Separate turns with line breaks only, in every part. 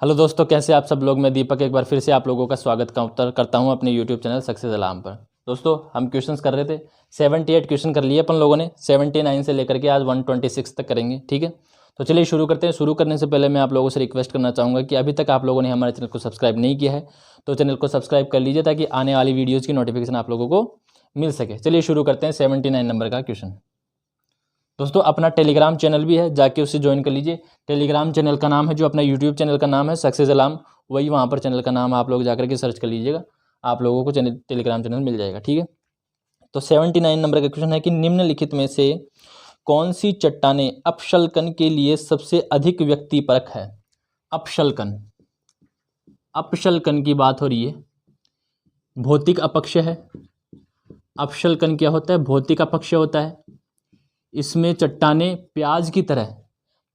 Hello दोस्तों, कैसे आप सब लोग। मैं दीपक एक बार फिर से आप लोगों का स्वागत करता हूं अपने यूट्यूब चैनल सक्सेस अलार्म पर। दोस्तों, हम क्वेश्चंस कर रहे थे। 78 क्वेश्चन कर लिए अपन लोगों ने। 79 से लेकर के आज 126 तक करेंगे, ठीक है। तो चलिए शुरू करते हैं। शुरू करने से पहले मैं आप लोगों से रिक्वेस्ट करना चाहूँगा कि अभी तक आप लोगों ने हमारे चैनल को सब्सक्राइब नहीं किया है तो चैनल को सब्सक्राइब कर लीजिए ताकि आने वाली वीडियोज़ की नोटिफिकेशन आप लोगों को मिल सके। चलिए शुरू करते हैं 79 नंबर का क्वेश्चन। दोस्तों, अपना टेलीग्राम चैनल भी है, जाके उससे ज्वाइन कर लीजिए। टेलीग्राम चैनल का नाम है, जो अपना यूट्यूब चैनल का नाम है सक्सेस अलार्म, वही वहाँ पर चैनल का नाम आप लोग जाकर के सर्च कर लीजिएगा, आप लोगों को टेलीग्राम चैनल मिल जाएगा, ठीक है। तो 79 नंबर का क्वेश्चन है कि निम्नलिखित में से कौन सी चट्टानें अपशल्कन के लिए सबसे अधिक व्यक्तिपरक है। अपशल्कन, अपशल्कन की बात हो रही है। भौतिक अपक्ष है। अपशल्कन क्या होता है? भौतिक अपक्ष होता है। इसमें चट्टानें प्याज की तरह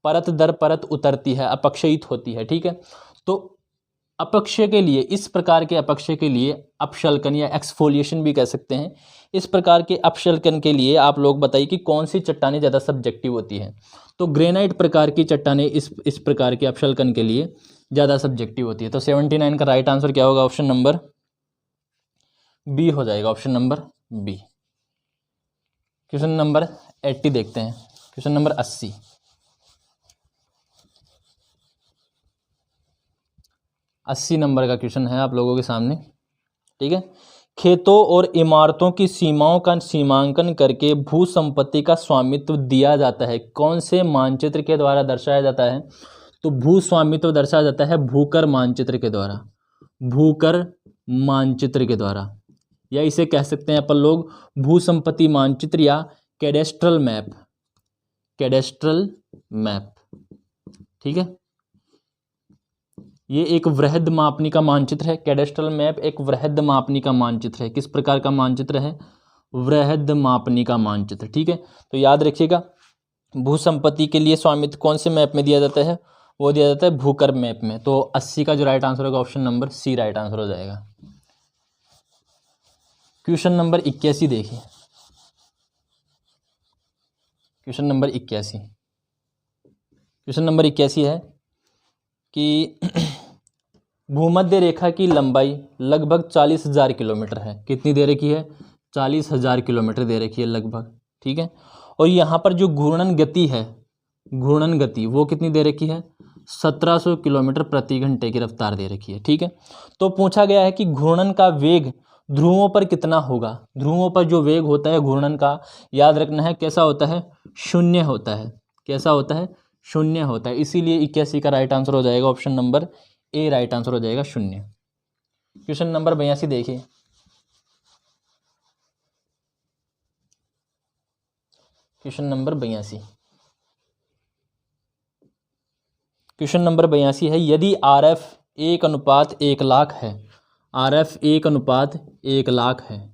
परत दर परत उतरती है, अपक्षयित होती है, ठीक है। तो अपक्ष के लिए, इस प्रकार के अपक्ष के लिए अपशल्कन या एक्सफोलिएशन भी कह सकते हैं। इस प्रकार के अपशल्कन के लिए आप लोग बताइए कि कौन सी चट्टानें ज़्यादा सब्जेक्टिव होती है। तो ग्रेनाइट प्रकार की चट्टानें इस प्रकार के अपशल्कन के लिए ज़्यादा सब्जेक्टिव होती है। तो 79 का राइट आंसर क्या होगा? ऑप्शन नंबर बी हो जाएगा, option number B. Question number 80 देखते हैं। क्वेश्चन नंबर 80 नंबर का क्वेश्चन है आप लोगों के सामने, ठीक है। खेतों और इमारतों की सीमाओं का सीमांकन करके भू संपत्ति का स्वामित्व दिया जाता है, कौन से मानचित्र के द्वारा दर्शाया जाता है? तो भू स्वामित्व दर्शाया जाता है भूकर मानचित्र के द्वारा, भूकर मानचित्र के द्वारा, या इसे कह सकते हैं अपन लोग भू संपत्ति मानचित्र या कैडेस्ट्रल मैप, कैडेस्ट्रल मैप, ठीक है। ये एक वृहद मापनी का मानचित्र है। कैडेस्ट्रल मैप एक वृहद मापनी का मानचित्र है। किस प्रकार का मानचित्र है? वृहद मापनी का मानचित्र, ठीक है। तो याद रखिएगा, भू संपत्ति के लिए स्वामित्व कौन से मैप में दिया जाता है? वो दिया जाता है भूकर मैप में। तो 80 का जो राइट आंसर होगा option number C right answer हो जाएगा। क्वेश्चन नंबर 81 देखिए। क्वेश्चन नंबर 81, क्वेश्चन नंबर 81 है कि भूमध्य रेखा की लंबाई लगभग 40,000 किलोमीटर है। कितनी दे रखी है? 40,000 किलोमीटर दे रखी है लगभग, ठीक है। और यहाँ पर जो घूर्णन गति है, घूर्णन गति वो कितनी दे रखी है? 1700 किलोमीटर प्रति घंटे की रफ्तार दे रखी है, ठीक है। तो पूछा गया है कि घूर्णन का वेग ध्रुवों पर कितना होगा। ध्रुवों पर जो वेग होता है घूर्णन का, याद रखना है कैसा होता है? शून्य होता है। कैसा होता है? शून्य होता है। इसीलिए 81 का राइट आंसर हो जाएगा option number A right answer हो जाएगा, शून्य। क्वेश्चन नंबर 82 देखिए। क्वेश्चन नंबर 82, क्वेश्चन नंबर 82 है, यदि RF 1:1,00,000 है, RF 1:1,00,000 है,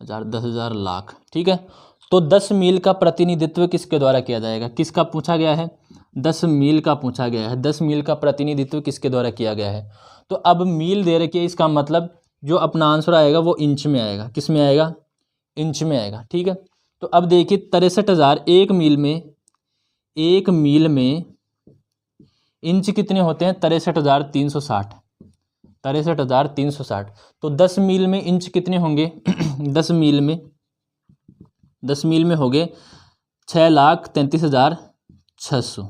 10,000 लाख, ठीक है। तो 10 मील का प्रतिनिधित्व किसके द्वारा किया जाएगा? किसका पूछा गया है? 10 मील का पूछा गया है। 10 मील का प्रतिनिधित्व किसके द्वारा किया गया है? तो अब मील दे रखी है, इसका मतलब जो अपना आंसर आएगा वो इंच में आएगा। किस में आएगा? इंच में आएगा, ठीक है। तो अब देखिए 63,000, एक मील में इंच कितने होते हैं? 63,360, 63,360। तो 10 मील में इंच कितने होंगे? 10 मील में हो गए 6,33,600,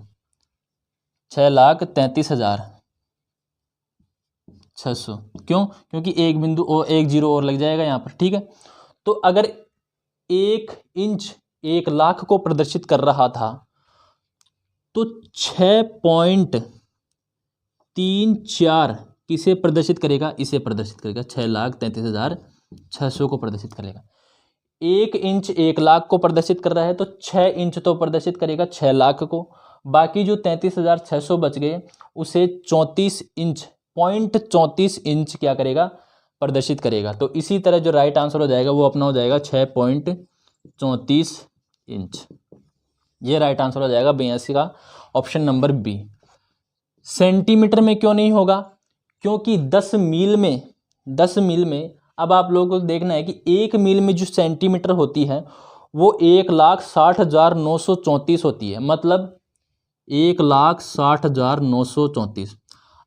6,33,600। क्यों? क्योंकि एक बिंदु और एक जीरो और लग जाएगा यहाँ पर, ठीक है। तो अगर 1 इंच 1,00,000 को प्रदर्शित कर रहा था तो 6.34 किसे प्रदर्शित करेगा? इसे प्रदर्शित करेगा। 6,33,600 को प्रदर्शित करेगा। 1 इंच 1,00,000 को प्रदर्शित कर रहा है तो 6 इंच तो प्रदर्शित करेगा 6,00,000 को। बाकी जो 33,600 बच गए उसे 34 इंच क्या करेगा? प्रदर्शित करेगा। तो इसी तरह जो राइट आंसर हो जाएगा वो अपना हो जाएगा 6.34 इंच। ये राइट आंसर हो जाएगा 82 का ऑप्शन नंबर बी। सेंटीमीटर में क्यों नहीं होगा? क्योंकि 10 मील में अब आप लोगों को देखना है कि 1 मील में जो सेंटीमीटर होती है वो 1,60,934 होती है। मतलब 1,60,934।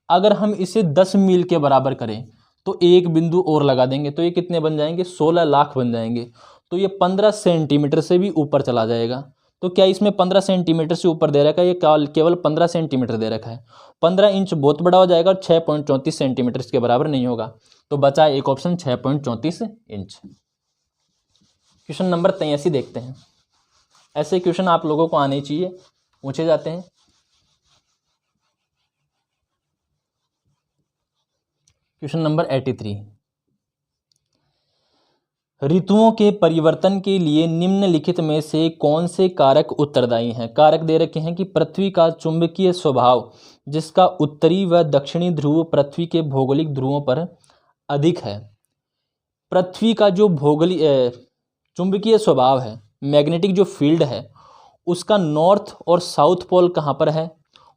अगर हम इसे 10 मील के बराबर करें तो एक बिंदु और लगा देंगे तो ये कितने बन जाएंगे, 16 लाख बन जाएंगे। तो ये 15 सेंटीमीटर से भी ऊपर चला जाएगा। तो क्या इसमें 15 सेंटीमीटर से ऊपर दे रखा है, ये केवल 15 सेंटीमीटर दे रखा है। 15 इंच बहुत बड़ा हो जाएगा और 6.34 सेंटीमीटर के बराबर नहीं होगा। तो बचा एक ऑप्शन 6.34 इंच। क्वेश्चन नंबर 83 देखते हैं। ऐसे क्वेश्चन आप लोगों को आने चाहिए, पूछे जाते हैं। क्वेश्चन नंबर 83, ऋतुओं के परिवर्तन के लिए निम्नलिखित में से कौन से कारक उत्तरदायी हैं। कारक दे रखे हैं कि पृथ्वी का चुंबकीय स्वभाव, जिसका उत्तरी व दक्षिणी ध्रुव पृथ्वी के भौगोलिक ध्रुवों पर अधिक है। पृथ्वी का जो भौगोलिक चुंबकीय स्वभाव है, मैग्नेटिक जो फील्ड है, उसका नॉर्थ और साउथ पोल कहाँ पर है,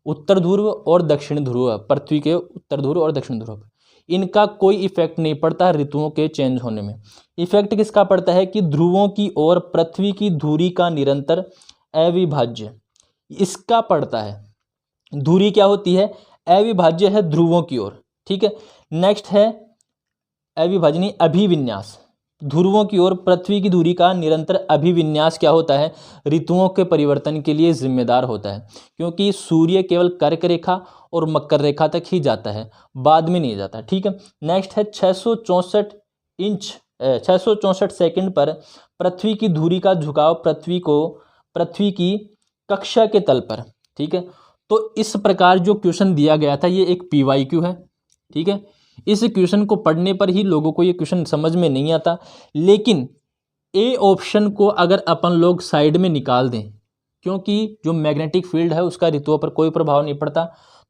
उत्तर ध्रुव और दक्षिण ध्रुव। पृथ्वी के उत्तर ध्रुव और दक्षिण ध्रुव, इनका कोई इफेक्ट नहीं पड़ता ऋतुओं के चेंज होने में। इफेक्ट किसका पड़ता है कि ध्रुवों की ओर पृथ्वी की धुरी का निरंतर अविभाज्य, इसका पड़ता है। धुरी क्या होती है, अविभाज्य है ध्रुवों की ओर, ठीक है। नेक्स्ट है अविभाज्य नहीं, अभिविन्यास। ध्रुवों की ओर पृथ्वी की धुरी का निरंतर अभिविन्यास क्या होता है, ऋतुओं के परिवर्तन के लिए जिम्मेदार होता है। क्योंकि सूर्य केवल कर्क रेखा और मकर रेखा तक ही जाता है, बाद में नहीं जाता, ठीक है। नेक्स्ट है 664 सेकंड पर पृथ्वी की धुरी का झुकाव पृथ्वी की कक्षा के तल पर, ठीक है। तो इस प्रकार जो क्वेश्चन दिया गया था ये एक PYQ है, ठीक है। इस क्वेश्चन को पढ़ने पर ही लोगों को ये क्वेश्चन समझ में नहीं आता, लेकिन ए ऑप्शन को अगर अपन लोग साइड में निकाल दें, क्योंकि जो मैग्नेटिक फील्ड है उसका ऋतुओं पर कोई प्रभाव नहीं पड़ता,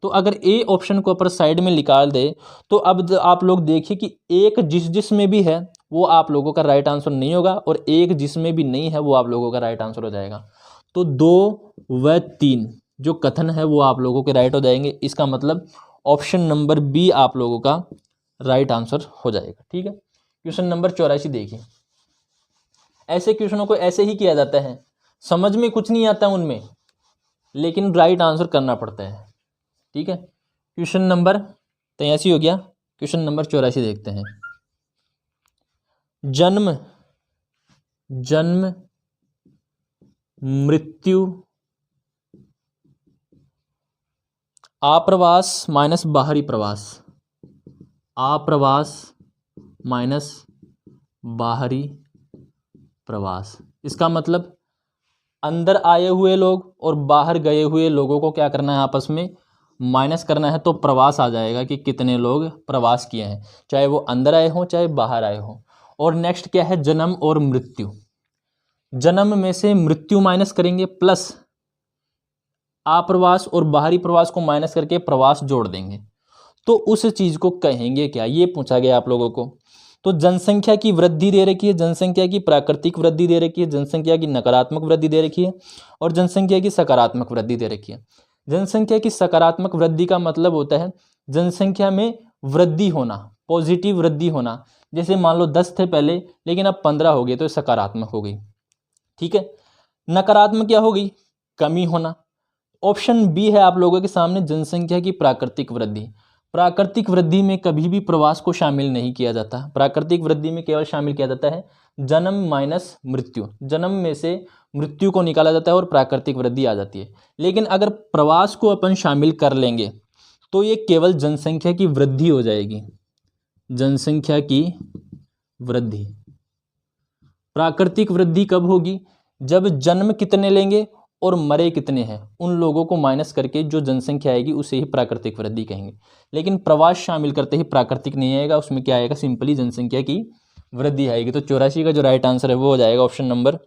तो अगर ए ऑप्शन को अपन साइड में निकाल दे तो अब आप लोग देखिए कि एक जिसमें भी है वो आप लोगों का राइट आंसर नहीं होगा और एक जिसमें भी नहीं है वो आप लोगों का राइट आंसर हो जाएगा। तो 2 व 3 जो कथन है वो आप लोगों के राइट हो जाएंगे। इसका मतलब ऑप्शन नंबर बी आप लोगों का राइट आंसर हो जाएगा, ठीक है। क्वेश्चन नंबर 84 देखिए। ऐसे क्वेश्चनों को ऐसे ही किया जाता है, समझ में कुछ नहीं आता उनमें, लेकिन राइट आंसर करना पड़ता है, ठीक है। क्वेश्चन नंबर 83 हो गया। क्वेश्चन नंबर 84 देखते हैं। जन्म मृत्यु आप्रवास माइनस बाहरी प्रवास, आप्रवास माइनस बाहरी प्रवास। इसका मतलब अंदर आए हुए लोग और बाहर गए हुए लोगों को क्या करना है, आपस में माइनस करना है। तो प्रवास आ जाएगा कि कितने लोग प्रवास किए हैं, चाहे वो अंदर आए हों चाहे बाहर आए हों। और नेक्स्ट क्या है, जन्म और मृत्यु। जन्म में से मृत्यु माइनस करेंगे प्लस आप्रवास और बाहरी प्रवास को माइनस करके प्रवास जोड़ देंगे, तो उस चीज को कहेंगे क्या, ये पूछा गया आप लोगों को। तो जनसंख्या की वृद्धि दे रखी है, जनसंख्या की प्राकृतिक वृद्धि दे रखी है, जनसंख्या की नकारात्मक वृद्धि दे रखी है और जनसंख्या की सकारात्मक वृद्धि दे रखी है। जनसंख्या की सकारात्मक वृद्धि का मतलब होता है जनसंख्या में वृद्धि होना, पॉजिटिव वृद्धि होना। जैसे मान लो 10 थे पहले लेकिन अब 15 हो गए तो सकारात्मक हो गई, ठीक है। नकारात्मक क्या हो गई, कमी होना। ऑप्शन बी है आप लोगों के सामने, जनसंख्या की प्राकृतिक वृद्धि। प्राकृतिक वृद्धि में कभी भी प्रवास को शामिल नहीं किया जाता, प्राकृतिक वृद्धि में केवल शामिल किया जाता है जन्म माइनस मृत्यु। जन्म में से मृत्यु को निकाला जाता है और प्राकृतिक वृद्धि आ जाती है। लेकिन अगर प्रवास को अपन शामिल कर लेंगे तो ये केवल जनसंख्या की वृद्धि हो जाएगी, जनसंख्या की वृद्धि। प्राकृतिक वृद्धि कब होगी, जब जन्म कितने लेंगे और मरे कितने हैं उन लोगों को माइनस करके जो जनसंख्या आएगी उसे ही प्राकृतिक वृद्धि कहेंगे। लेकिन प्रवास शामिल करते ही प्राकृतिक नहीं आएगा, उसमें क्या आएगा, सिंपली जनसंख्या की वृद्धि आएगी। तो 84 का जो राइट आंसर है वो हो जाएगा ऑप्शन नंबर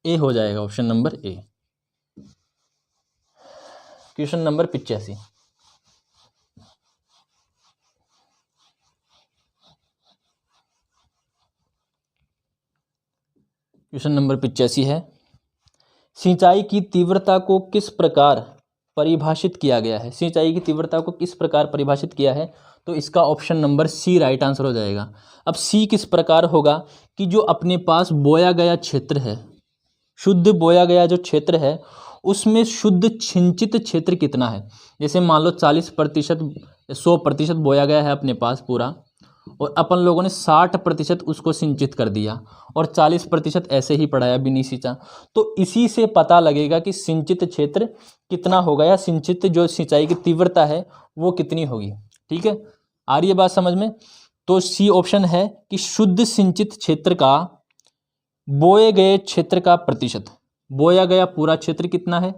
ए हो जाएगा, option number A. Question number 85। Question number 85 है, सिंचाई की तीव्रता को किस प्रकार परिभाषित किया गया है। सिंचाई की तीव्रता को किस प्रकार परिभाषित किया है, तो इसका option number C right answer हो जाएगा। अब सी किस प्रकार होगा कि जो अपने पास बोया गया क्षेत्र है, शुद्ध बोया गया जो क्षेत्र है उसमें शुद्ध सिंचित क्षेत्र कितना है। जैसे मान लो 40% 100% बोया गया है अपने पास पूरा, और अपन लोगों ने 60% उसको सिंचित कर दिया और 40% ऐसे ही पढ़ाया भी नहीं सींचा, तो इसी से पता लगेगा कि सिंचित क्षेत्र कितना होगा या सिंचित जो सिंचाई की तीव्रता है वो कितनी होगी। ठीक है, आ रही है बात समझ में। तो सी ऑप्शन है कि शुद्ध सिंचित क्षेत्र का बोए गए क्षेत्र का प्रतिशत, बोया गया पूरा क्षेत्र कितना है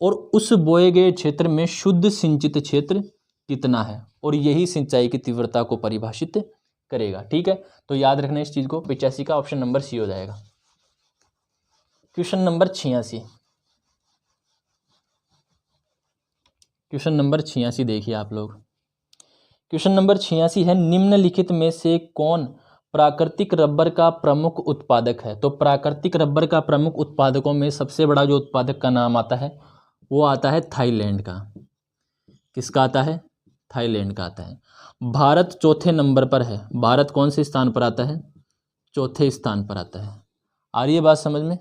और उस बोए गए क्षेत्र में शुद्ध सिंचित क्षेत्र कितना है, और यही सिंचाई की तीव्रता को परिभाषित करेगा। ठीक है, तो याद रखना इस चीज को। 85 का ऑप्शन नंबर सी हो जाएगा। क्वेश्चन नंबर 86, क्वेश्चन नंबर 86 देखिए आप लोग। क्वेश्चन नंबर 86 है, निम्नलिखित में से कौन प्राकृतिक रबर का प्रमुख उत्पादक है। तो प्राकृतिक रबर का प्रमुख उत्पादकों में सबसे बड़ा जो उत्पादक का नाम आता है वो आता है थाईलैंड का। किसका आता है? थाईलैंड का आता है। भारत चौथे नंबर पर है। भारत कौन से स्थान पर आता है? चौथे स्थान पर आता है। आ रही है बात समझ में।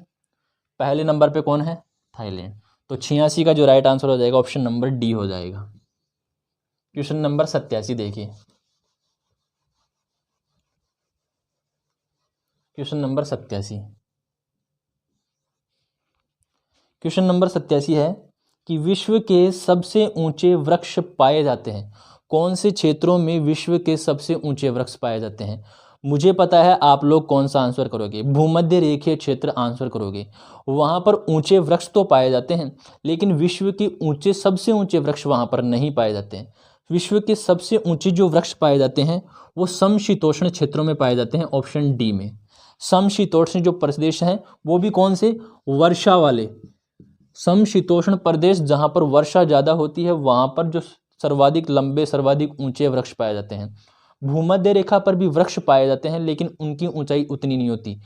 पहले नंबर पे कौन है? थाईलैंड। तो 86 का जो राइट आंसर हो जाएगा ऑप्शन नंबर डी हो जाएगा। क्वेश्चन नंबर 87 देखिए। क्वेश्चन नंबर 87, क्वेश्चन नंबर 87 है कि विश्व के सबसे ऊंचे वृक्ष पाए जाते हैं। कौन से क्षेत्रों में विश्व के सबसे ऊंचे वृक्ष पाए जाते हैं? मुझे पता है आप लोग कौन सा आंसर करोगे, भूमध्य रेखीय क्षेत्र आंसर करोगे। वहां पर ऊंचे वृक्ष तो पाए जाते हैं, लेकिन विश्व के ऊंचे सबसे ऊंचे वृक्ष वहां पर नहीं पाए जाते हैं। विश्व के सबसे ऊंचे जो वृक्ष पाए जाते हैं वो समशीतोष्ण क्षेत्रों में पाए जाते हैं, ऑप्शन डी में। समशीतोष्ण जो प्रदेश हैं वो भी कौन से? वर्षा वाले समशीतोष्ण प्रदेश, जहां पर वर्षा ज्यादा होती है वहां पर जो सर्वाधिक लंबे सर्वाधिक ऊंचे वृक्ष पाए जाते हैं। भूमध्य रेखा पर भी वृक्ष पाए जाते हैं, लेकिन उनकी ऊंचाई उतनी नहीं होती।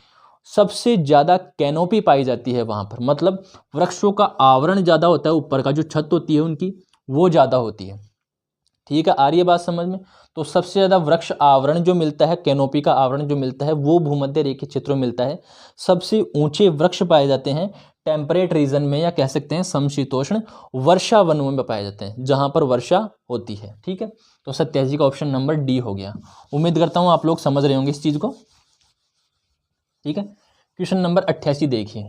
सबसे ज्यादा कैनोपी पाई जाती है वहां पर, मतलब वृक्षों का आवरण ज्यादा होता है, ऊपर का जो छत होती है उनकी वो ज्यादा होती है। ठीक है, आ रही है बात समझ में। तो सबसे ज्यादा वृक्ष आवरण जो मिलता है, कैनोपी का आवरण जो मिलता है वो भूमध्य रेखीय क्षेत्रों में मिलता है। सबसे ऊंचे वृक्ष पाए जाते हैं टेम्परेट रीजन में, या कह सकते हैं समशीतोष्ण वर्षा वनों में पाए जाते हैं, जहां पर वर्षा होती है। ठीक है, तो 87 का ऑप्शन नंबर डी हो गया। उम्मीद करता हूं आप लोग समझ रहे होंगे इस चीज को। ठीक है, क्वेश्चन नंबर 88 देखिए।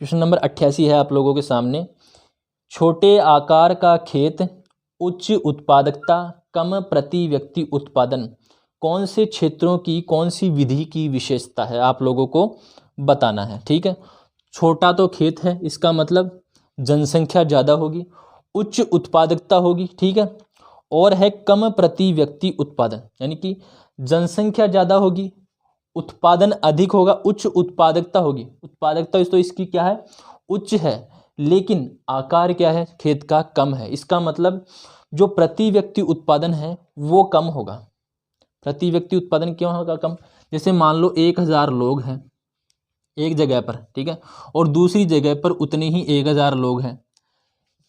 क्वेश्चन नंबर 88 है आप लोगों के सामने। छोटे आकार का खेत, उच्च उत्पादकता, कम प्रति व्यक्ति उत्पादन, कौन से क्षेत्रों की कौन सी विधि की विशेषता है, आप लोगों को बताना है। ठीक है, छोटा तो खेत है, इसका मतलब जनसंख्या ज़्यादा होगी, उच्च उत्पादकता होगी। ठीक है, और है कम प्रति व्यक्ति उत्पादन, यानी कि जनसंख्या ज़्यादा होगी, उत्पादन अधिक होगा, उच्च उत्पादकता होगी। उत्पादकता तो इसकी क्या है? उच्च है, लेकिन आकार क्या है खेत का? कम है। इसका मतलब जो प्रति व्यक्ति उत्पादन है वो कम होगा। प्रति व्यक्ति उत्पादन क्यों होगा कम? जैसे मान लो 1000 लोग हैं एक जगह पर, ठीक है, और दूसरी जगह पर उतने ही 1000 लोग हैं।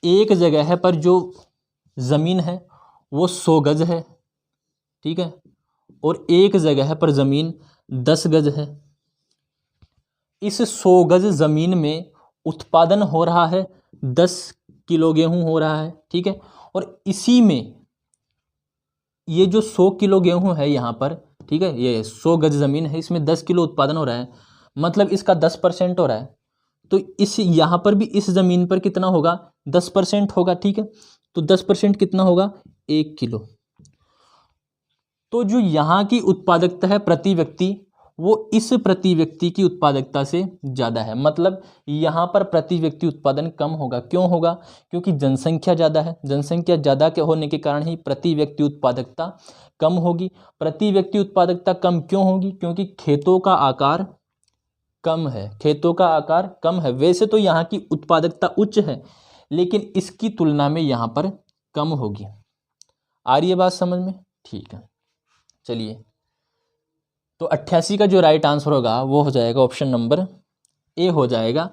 एक जगह पर जो जमीन है वो 100 गज है, ठीक है, और एक जगह पर जमीन 10 गज है। इस 100 गज जमीन में उत्पादन हो रहा है 10 किलो गेहूं हो रहा है, ठीक है, और इसी में ये जो 100 किलो गेहूं है यहाँ पर, ठीक है, ये 100 गज जमीन है, इसमें 10 किलो उत्पादन हो रहा है, मतलब इसका 10% हो रहा है। तो इस यहाँ पर भी इस जमीन पर कितना होगा? 10% होगा। ठीक है, तो 10% कितना होगा? 1 किलो। तो जो यहाँ की उत्पादकता है प्रति व्यक्ति, वो इस प्रति व्यक्ति की उत्पादकता से ज़्यादा है। मतलब यहाँ पर प्रति व्यक्ति उत्पादन कम होगा। क्यों होगा? क्योंकि जनसंख्या ज़्यादा है। जनसंख्या ज़्यादा के होने के कारण ही प्रति व्यक्ति उत्पादकता कम होगी। प्रति व्यक्ति उत्पादकता कम क्यों होगी? क्योंकि खेतों का आकार कम है। खेतों का आकार कम है। वैसे तो यहाँ की उत्पादकता उच्च है, लेकिन इसकी तुलना में यहाँ पर कम होगी। आ रही है बात समझ में? ठीक है, चलिए, तो 88 का जो राइट आंसर होगा वो हो जाएगा ऑप्शन नंबर ए हो जाएगा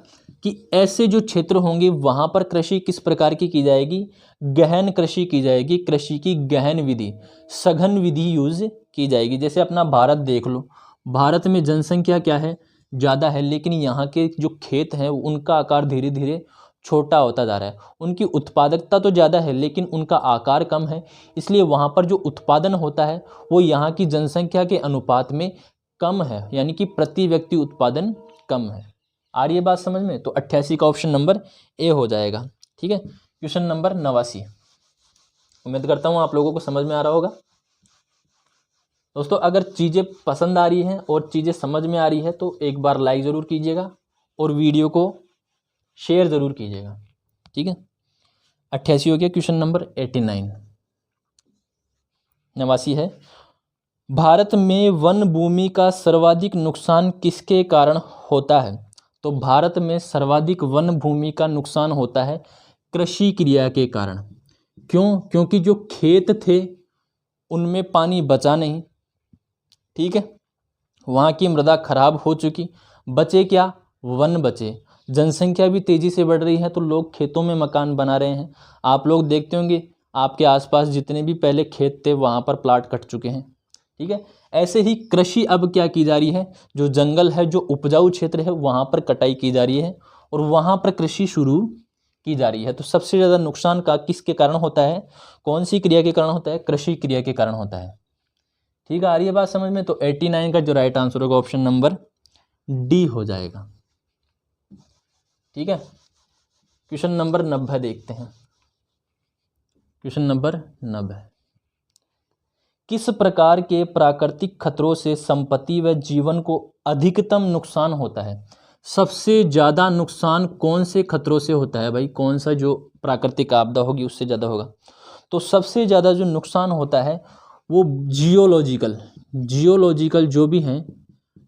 कि ऐसे जो क्षेत्र होंगे वहाँ पर कृषि किस प्रकार की जाएगी? गहन कृषि की जाएगी। कृषि की गहन विधि, सघन विधि यूज की जाएगी। जैसे अपना भारत देख लो, भारत में जनसंख्या क्या है? ज़्यादा है, लेकिन यहाँ के जो खेत हैं उनका आकार धीरे धीरे छोटा होता जा रहा है। उनकी उत्पादकता तो ज़्यादा है लेकिन उनका आकार कम है, इसलिए वहाँ पर जो उत्पादन होता है वो यहाँ की जनसंख्या के अनुपात में कम है, यानी कि प्रति व्यक्ति उत्पादन कम है। आ रही है बात समझ में? तो 88 का ऑप्शन नंबर ए हो जाएगा। ठीक है। क्वेश्चन नंबर 89, उम्मीद करता हूँ आप लोगों को समझ में आ रहा होगा। दोस्तों अगर चीज़ें पसंद आ रही हैं और चीज़ें समझ में आ रही है तो एक बार लाइक ज़रूर कीजिएगा और वीडियो को शेयर ज़रूर कीजिएगा। ठीक है। 88 हो गया। क्वेश्चन नंबर 89, 89 है, भारत में वन भूमि का सर्वाधिक नुकसान किसके कारण होता है? तो भारत में सर्वाधिक वन भूमि का नुकसान होता है कृषि क्रिया के कारण। क्यों? क्योंकि जो खेत थे उनमें पानी बचा नहीं। ठीक है। वहाँ की मृदा खराब हो चुकी, बचे क्या? वन बचे। जनसंख्या भी तेज़ी से बढ़ रही है तो लोग खेतों में मकान बना रहे हैं। आप लोग देखते होंगे आपके आसपास जितने भी पहले खेत थे वहाँ पर प्लाट कट चुके हैं। ठीक है। ऐसे ही कृषि अब क्या की जा रही है, जो जंगल है, जो उपजाऊ क्षेत्र है, वहाँ पर कटाई की जा रही है और वहाँ पर कृषि शुरू की जा रही है। तो सबसे ज़्यादा नुकसान का किसके कारण होता है? कौन सी क्रिया के कारण होता है? कृषि क्रिया के कारण होता है। ठीक है। आ रही है बात समझ में? तो 89 का जो राइट आंसर होगा ऑप्शन नंबर डी हो जाएगा। ठीक है। क्वेश्चन नंबर 90 देखते हैं। क्वेश्चन नंबर 90, किस प्रकार के प्राकृतिक खतरों से संपत्ति व जीवन को अधिकतम नुकसान होता है? सबसे ज़्यादा नुकसान कौन से खतरों से होता है भाई? कौन सा जो प्राकृतिक आपदा होगी उससे ज़्यादा होगा? तो सबसे ज़्यादा जो नुकसान होता है वो जियोलॉजिकल जो भी हैं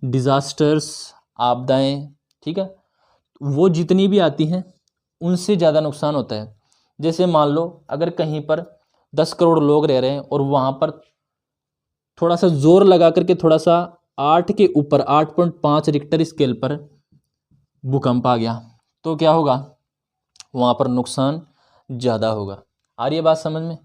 डिज़ास्टर्स, आपदाएं, ठीक है, वो जितनी भी आती हैं उनसे ज़्यादा नुकसान होता है। जैसे मान लो अगर कहीं पर 10 करोड़ लोग रह रहे हैं और वहाँ पर थोड़ा सा जोर लगा करके थोड़ा सा 8 के ऊपर 8.5 रिक्टर स्केल पर भूकंप आ गया तो क्या होगा? वहाँ पर नुकसान ज़्यादा होगा। आ रही है बात समझ में?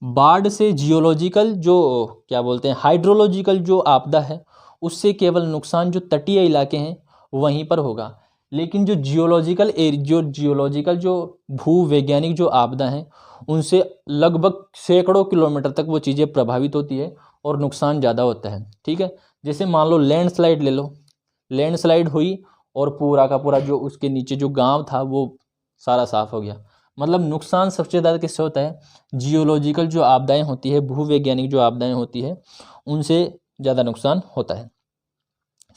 बाढ़ से जियोलॉजिकल जो क्या बोलते हैं हाइड्रोलॉजिकल जो आपदा है उससे केवल नुकसान जो तटीय इलाके हैं वहीं पर होगा, लेकिन जो जियोलॉजिकल जो भूवैज्ञानिक जो आपदा हैं उनसे लगभग सैकड़ों किलोमीटर तक वो चीज़ें प्रभावित होती है और नुकसान ज़्यादा होता है। ठीक है। जैसे मान लो लैंडस्लाइड ले लो, लैंडस्लाइड हुई और पूरा का पूरा जो उसके नीचे जो गांव था वो सारा साफ हो गया। मतलब नुकसान सबसे ज़्यादा किससे होता है? जियोलॉजिकल जो आपदाएं होती है, भूवैज्ञानिक जो आपदाएं होती है उनसे ज़्यादा नुकसान होता है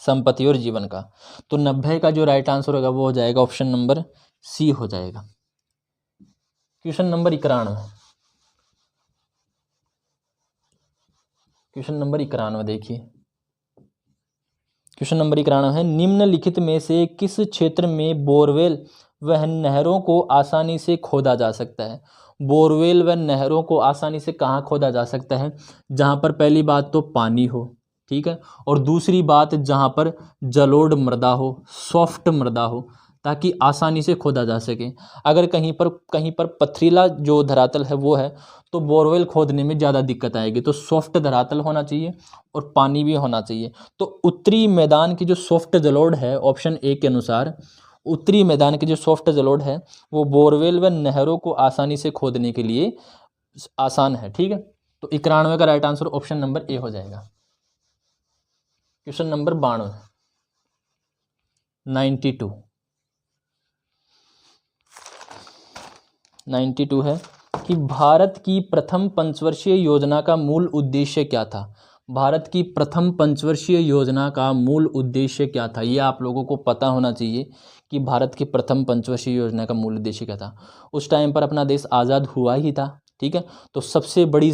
संपत्ति और जीवन का। तो 90 का जो राइट आंसर होगा वो हो जाएगा ऑप्शन नंबर सी हो जाएगा। क्वेश्चन नंबर 91, क्वेश्चन नंबर 91 देखिए। क्वेश्चन नंबर 91 है, निम्नलिखित में से किस क्षेत्र में बोरवेल व नहरों को आसानी से खोदा जा सकता है? बोरवेल व नहरों को आसानी से कहाँ खोदा जा सकता है? जहाँ पर पहली बात तो पानी हो, ठीक है, और दूसरी बात जहाँ पर जलोढ़ मृदा हो, सॉफ्ट मृदा हो, ताकि आसानी से खोदा जा सके। अगर कहीं पर पथरीला जो धरातल है वो है तो बोरवेल खोदने में ज़्यादा दिक्कत आएगी। तो सॉफ्ट धरातल होना चाहिए और पानी भी होना चाहिए। तो उत्तरी मैदान की जो सॉफ्ट जलोढ़ है ऑप्शन ए के अनुसार, उत्तरी मैदान की जो सॉफ्ट जलोढ़ है वो बोरवेल व नहरों को आसानी से खोदने के लिए आसान है। ठीक है। तो 91 का right answer option number A हो जाएगा। क्वेश्चन नंबर 92, 92 है कि भारत की प्रथम पंचवर्षीय योजना का मूल उद्देश्य क्या था? भारत की प्रथम पंचवर्षीय योजना का मूल उद्देश्य क्या था? ये आप लोगों को पता होना चाहिए कि भारत की प्रथम पंचवर्षीय योजना का मूल उद्देश्य क्या था। उस टाइम पर अपना देश आज़ाद हुआ ही था। ठीक है। तो सबसे बड़ी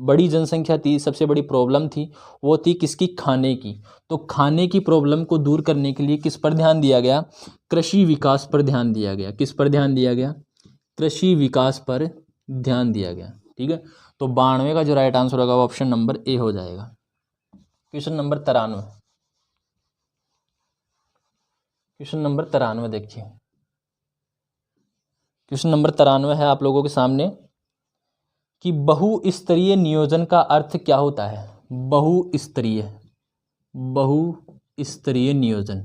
बड़ी जनसंख्या थी, सबसे बड़ी प्रॉब्लम थी वो थी किसकी? खाने की। तो खाने की प्रॉब्लम को दूर करने के लिए किस पर ध्यान दिया गया? कृषि विकास पर ध्यान दिया गया। किस पर ध्यान दिया गया? कृषि विकास पर ध्यान दिया गया। ठीक है। तो 92 का जो राइट आंसर होगा वो ऑप्शन नंबर ए हो जाएगा। क्वेश्चन नंबर 93, क्वेश्चन नंबर 93 देखिए। क्वेश्चन नंबर 93 है आप लोगों के सामने कि बहुस्तरीय नियोजन का अर्थ क्या होता है? बहुस्तरीय स्तरीय नियोजन,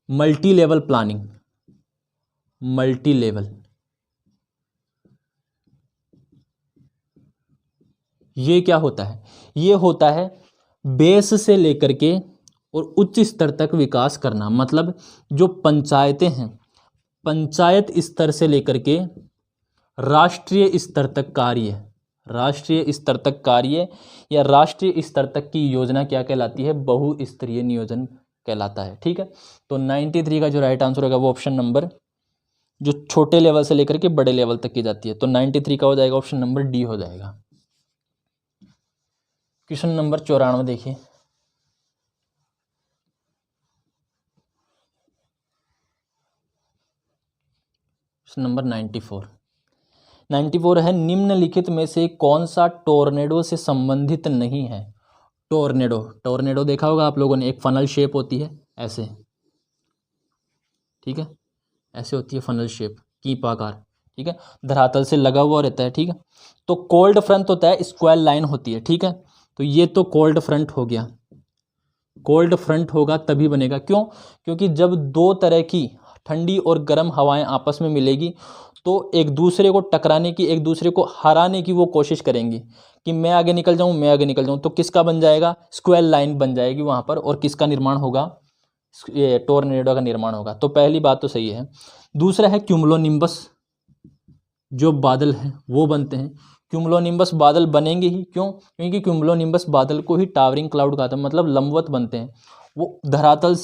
multi level planning, multi level, ये क्या होता है? ये होता है बेस से लेकर के और उच्च स्तर तक विकास करना। मतलब जो पंचायतें हैं, पंचायत स्तर से लेकर के राष्ट्रीय स्तर तक कार्य, राष्ट्रीय स्तर तक कार्य या राष्ट्रीय स्तर तक की योजना क्या कहलाती है? बहुस्तरीय नियोजन कहलाता है। ठीक है, तो 93 का जो राइट आंसर होगा वो ऑप्शन नंबर, जो छोटे लेवल से लेकर के बड़े लेवल तक की जाती है, तो 93 का हो जाएगा ऑप्शन नंबर डी हो जाएगा। क्वेश्चन नंबर 94 देखिए। क्वेश्चन नंबर 94 है, निम्नलिखित में से कौन सा टोर्नेडो से संबंधित नहीं है? टोर्नेडो, टोर्नेडो देखा होगा आप लोगों ने, एक फनल शेप होती है ऐसे, ठीक है, ऐसे होती है फनल शेप, कीप आकार, ठीक है, धरातल से लगा हुआ रहता है। ठीक है, तो कोल्ड फ्रंट होता है, स्क्वायर लाइन होती है। ठीक है, तो ये तो कोल्ड फ्रंट हो गया, कोल्ड फ्रंट होगा तभी बनेगा। क्यों? क्योंकि जब दो तरह की ठंडी और गर्म हवाएं आपस में मिलेगी तो एक दूसरे को टकराने की, एक दूसरे को हराने की वो कोशिश करेंगी कि मैं आगे निकल जाऊं, मैं आगे निकल जाऊं, तो किसका बन जाएगा? स्क्वायर लाइन बन जाएगी वहां पर, और किसका निर्माण होगा? ये टोर्नेडो का निर्माण होगा। तो पहली बात तो सही है। दूसरा है क्यूमुलोनिम्बस, जो बादल हैं वो बनते हैं। क्यूमुलोनिम्बस बादल बनेंगे ही, क्यों? क्योंकि क्यूमुलोनिम्बस बादल को ही टावरिंग क्लाउड कहते हैं, मतलब लंबवत बनते हैं। वो धरातल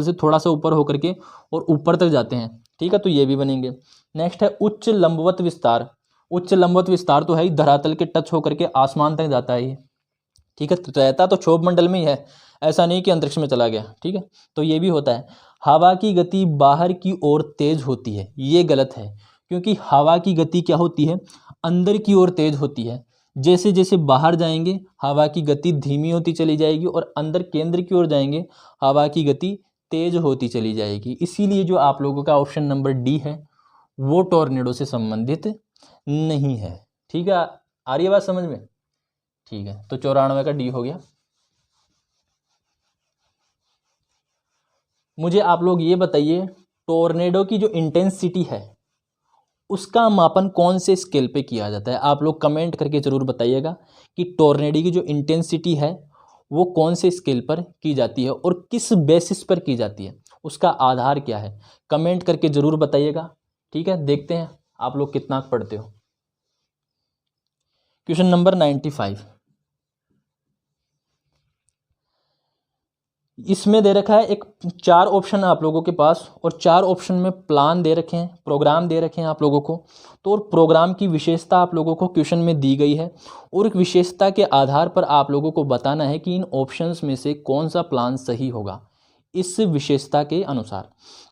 से थोड़ा सा ऊपर होकर के और ऊपर तक जाते हैं। ठीक है, तो ये भी बनेंगे। नेक्स्ट है उच्च लंबवत विस्तार। उच्च लंबवत विस्तार तो है ही, धरातल के टच होकर के आसमान तक जाता है ये। ठीक है, तो रहता तो क्षोभ मंडल में ही है, ऐसा नहीं कि अंतरिक्ष में चला गया। ठीक है, तो ये भी होता है। हवा की गति बाहर की ओर तेज होती है, ये गलत है, क्योंकि हवा की गति क्या होती है? अंदर की ओर तेज होती है। जैसे जैसे बाहर जाएंगे हवा की गति धीमी होती चली जाएगी, और अंदर केंद्र की ओर जाएंगे हवा की गति तेज होती चली जाएगी। इसीलिए जो आप लोगों का ऑप्शन नंबर डी है वो टोर्नेडो से संबंधित नहीं है। ठीक है, आ रही है बात समझ में? ठीक है, तो 94 का डी हो गया। मुझे आप लोग ये बताइए, टोर्नेडो की जो इंटेंसिटी है उसका मापन कौन से स्केल पे किया जाता है? आप लोग कमेंट करके ज़रूर बताइएगा कि टोर्नेडो की जो इंटेंसिटी है वो कौन से स्केल पर की जाती है और किस बेसिस पर की जाती है, उसका आधार क्या है? कमेंट करके ज़रूर बताइएगा। ठीक है, देखते हैं आप लोग कितना पढ़ते हो। क्वेश्चन नंबर 95, इसमें दे रखा है एक 4 ऑप्शन है आप लोगों के पास, और 4 ऑप्शन में प्लान दे रखे हैं, प्रोग्राम दे रखे हैं आप लोगों को। तो और प्रोग्राम की विशेषता आप लोगों को क्वेश्चन में दी गई है, और एक विशेषता के आधार पर आप लोगों को बताना है कि इन ऑप्शंस में से कौन सा प्लान सही होगा इस विशेषता के अनुसार।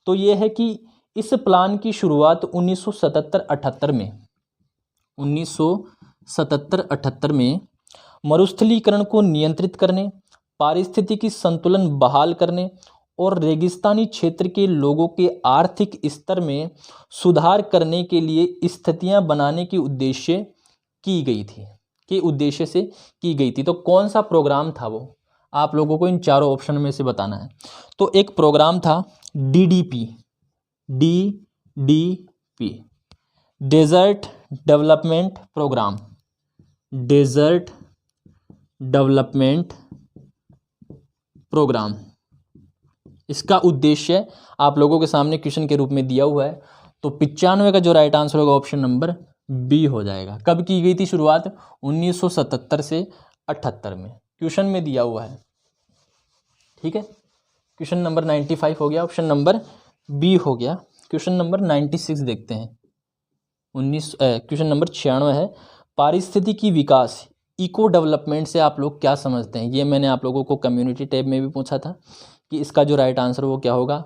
तो ये है कि इस प्लान की शुरुआत 1977-78 में 1977-78 में मरुस्थलीकरण को नियंत्रित करने, पारिस्थितिकी संतुलन बहाल करने और रेगिस्तानी क्षेत्र के लोगों के आर्थिक स्तर में सुधार करने के लिए स्थितियां बनाने के उद्देश्य से की गई थी। तो कौन सा प्रोग्राम था वो, आप लोगों को इन चारों ऑप्शन में से बताना है। तो एक प्रोग्राम था DDP, desert development program, desert development program. इसका उद्देश्य आप लोगों के सामने क्वेश्चन के रूप में दिया हुआ है। तो 95 का जो राइट आंसर होगा ऑप्शन नंबर बी हो जाएगा। कब की गई थी शुरुआत? 1977 से 78 में, क्वेश्चन में दिया हुआ है। ठीक है, क्वेश्चन नंबर 95 हो गया, ऑप्शन नंबर बी हो गया। क्वेश्चन नंबर 96 देखते हैं। क्वेश्चन नंबर 96 है, पारिस्थितिकी विकास, इको डेवलपमेंट से आप लोग क्या समझते हैं? ये मैंने आप लोगों को कम्युनिटी टैब में भी पूछा था कि इसका जो राइट आंसर वो क्या होगा।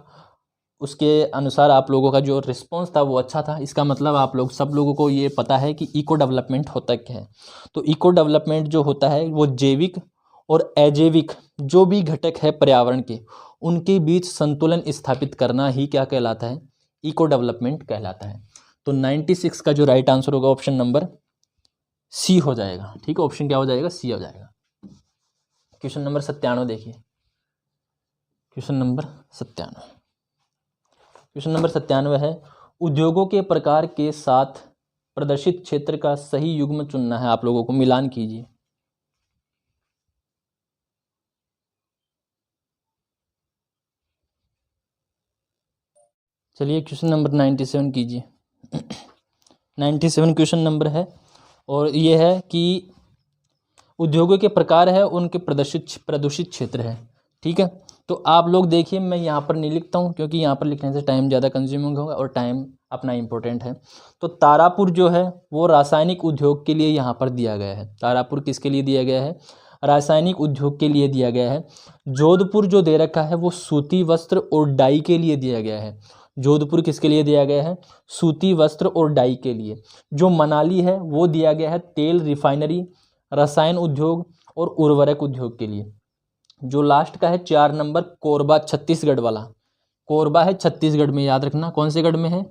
उसके अनुसार आप लोगों का जो रिस्पांस था वो अच्छा था। इसका मतलब आप लोग सब लोगों को ये पता है कि इको डेवलपमेंट होता क्या है। तो इको डेवलपमेंट जो होता है वो जैविक और अजैविक जो भी घटक है पर्यावरण के, उनके बीच संतुलन स्थापित करना ही क्या कहलाता है? इको डेवलपमेंट कहलाता है। तो 96 का जो राइट आंसर होगा ऑप्शन नंबर सी हो जाएगा। ठीक है, ऑप्शन क्या हो जाएगा? सी हो जाएगा। क्वेश्चन नंबर 97 देखिए, क्वेश्चन नंबर 97। क्वेश्चन नंबर 97 है, उद्योगों के प्रकार के साथ प्रदर्शित क्षेत्र का सही युग्म चुनना है। आप लोगों को मिलान कीजिए। चलिए क्वेश्चन नंबर 97 कीजिए। 97 क्वेश्चन नंबर है और ये है कि उद्योगों के प्रकार है, उनके प्रदूषित क्षेत्र है। ठीक है, तो आप लोग देखिए, मैं यहाँ पर नहीं लिखता हूँ क्योंकि यहाँ पर लिखने से टाइम ज़्यादा कंज्यूमिंग होगा और टाइम अपना इम्पोर्टेंट है। तो तारापुर जो है वो रासायनिक उद्योग के लिए यहाँ पर दिया गया है। तारापुर किसके लिए दिया गया है? रासायनिक उद्योग के लिए दिया गया है। जोधपुर जो दे रखा है वो सूती वस्त्र और डाई के लिए दिया गया है। जोधपुर किसके लिए दिया गया है? सूती वस्त्र और डाई के लिए। जो मनाली है वो दिया गया है तेल रिफाइनरी, रसायन उद्योग और उर्वरक उद्योग के लिए। जो लास्ट का है 4 नंबर, कोरबा छत्तीसगढ़ वाला, कोरबा है छत्तीसगढ़ में, याद रखना कौन से गढ़ में है?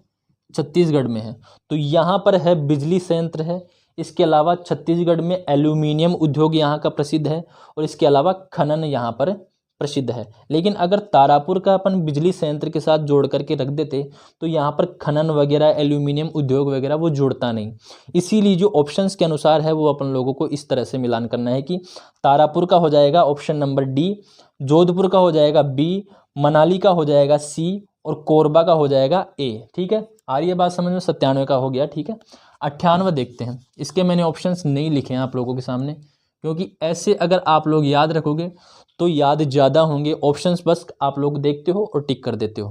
छत्तीसगढ़ में है। तो यहाँ पर है बिजली संयंत्र है। इसके अलावा छत्तीसगढ़ में एल्यूमिनियम उद्योग यहाँ का प्रसिद्ध है और इसके अलावा खनन यहाँ पर प्रसिद्ध है। लेकिन अगर तारापुर का अपन बिजली संयंत्र के साथ जोड़ करके रख देते तो यहाँ पर खनन वगैरह, एल्यूमिनियम उद्योग वगैरह वो जुड़ता नहीं। इसीलिए जो ऑप्शंस के अनुसार है वो अपन लोगों को इस तरह से मिलान करना है कि तारापुर का हो जाएगा ऑप्शन नंबर डी, जोधपुर का हो जाएगा बी, मनाली का हो जाएगा सी और कोरबा का हो जाएगा ए। ठीक है, आ रही है बात समझ में? 97 का हो गया। ठीक है, 98 देखते हैं। इसके मैंने ऑप्शंस नहीं लिखे हैं आप लोगों के सामने क्योंकि ऐसे अगर आप लोग याद रखोगे तो याद ज़्यादा होंगे। ऑप्शंस बस आप लोग देखते हो और टिक कर देते हो।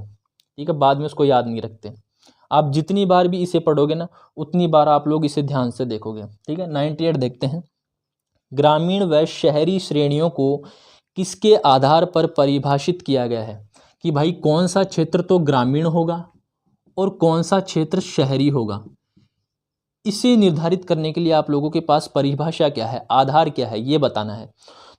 ठीक है, बाद में उसको याद नहीं रखते। आप जितनी बार भी इसे पढ़ोगे ना उतनी बार आप लोग इसे ध्यान से देखोगे। ठीक है, 98 देखते हैं। ग्रामीण व शहरी श्रेणियों को किसके आधार पर परिभाषित किया गया है? कि भाई कौन सा क्षेत्र तो ग्रामीण होगा और कौन सा क्षेत्र शहरी होगा। इसे निर्धारित करने के लिए आप लोगों के पास परिभाषा क्या है, आधार क्या है, ये बताना है।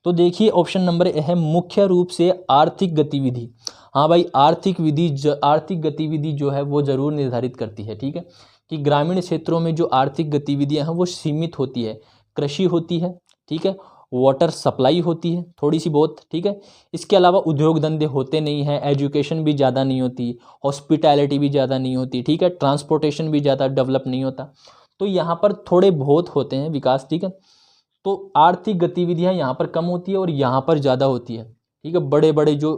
तो देखिए ऑप्शन नंबर ए है मुख्य रूप से आर्थिक गतिविधि। हाँ भाई, आर्थिक गतिविधि जो है वो जरूर निर्धारित करती है। ठीक है, कि ग्रामीण क्षेत्रों में जो आर्थिक गतिविधियां हैं वो सीमित होती है। कृषि होती है, ठीक है, वाटर सप्लाई होती है थोड़ी सी बहुत। ठीक है, इसके अलावा उद्योग धंधे होते नहीं हैं, एजुकेशन भी ज़्यादा नहीं होती, हॉस्पिटैलिटी भी ज़्यादा नहीं होती। ठीक है, ट्रांसपोर्टेशन भी ज़्यादा डेवलप नहीं होता। तो यहाँ पर थोड़े बहुत होते हैं विकास। ठीक है, तो आर्थिक गतिविधियां यहाँ पर कम होती है और यहाँ पर ज़्यादा होती है। ठीक है, बड़े बड़े जो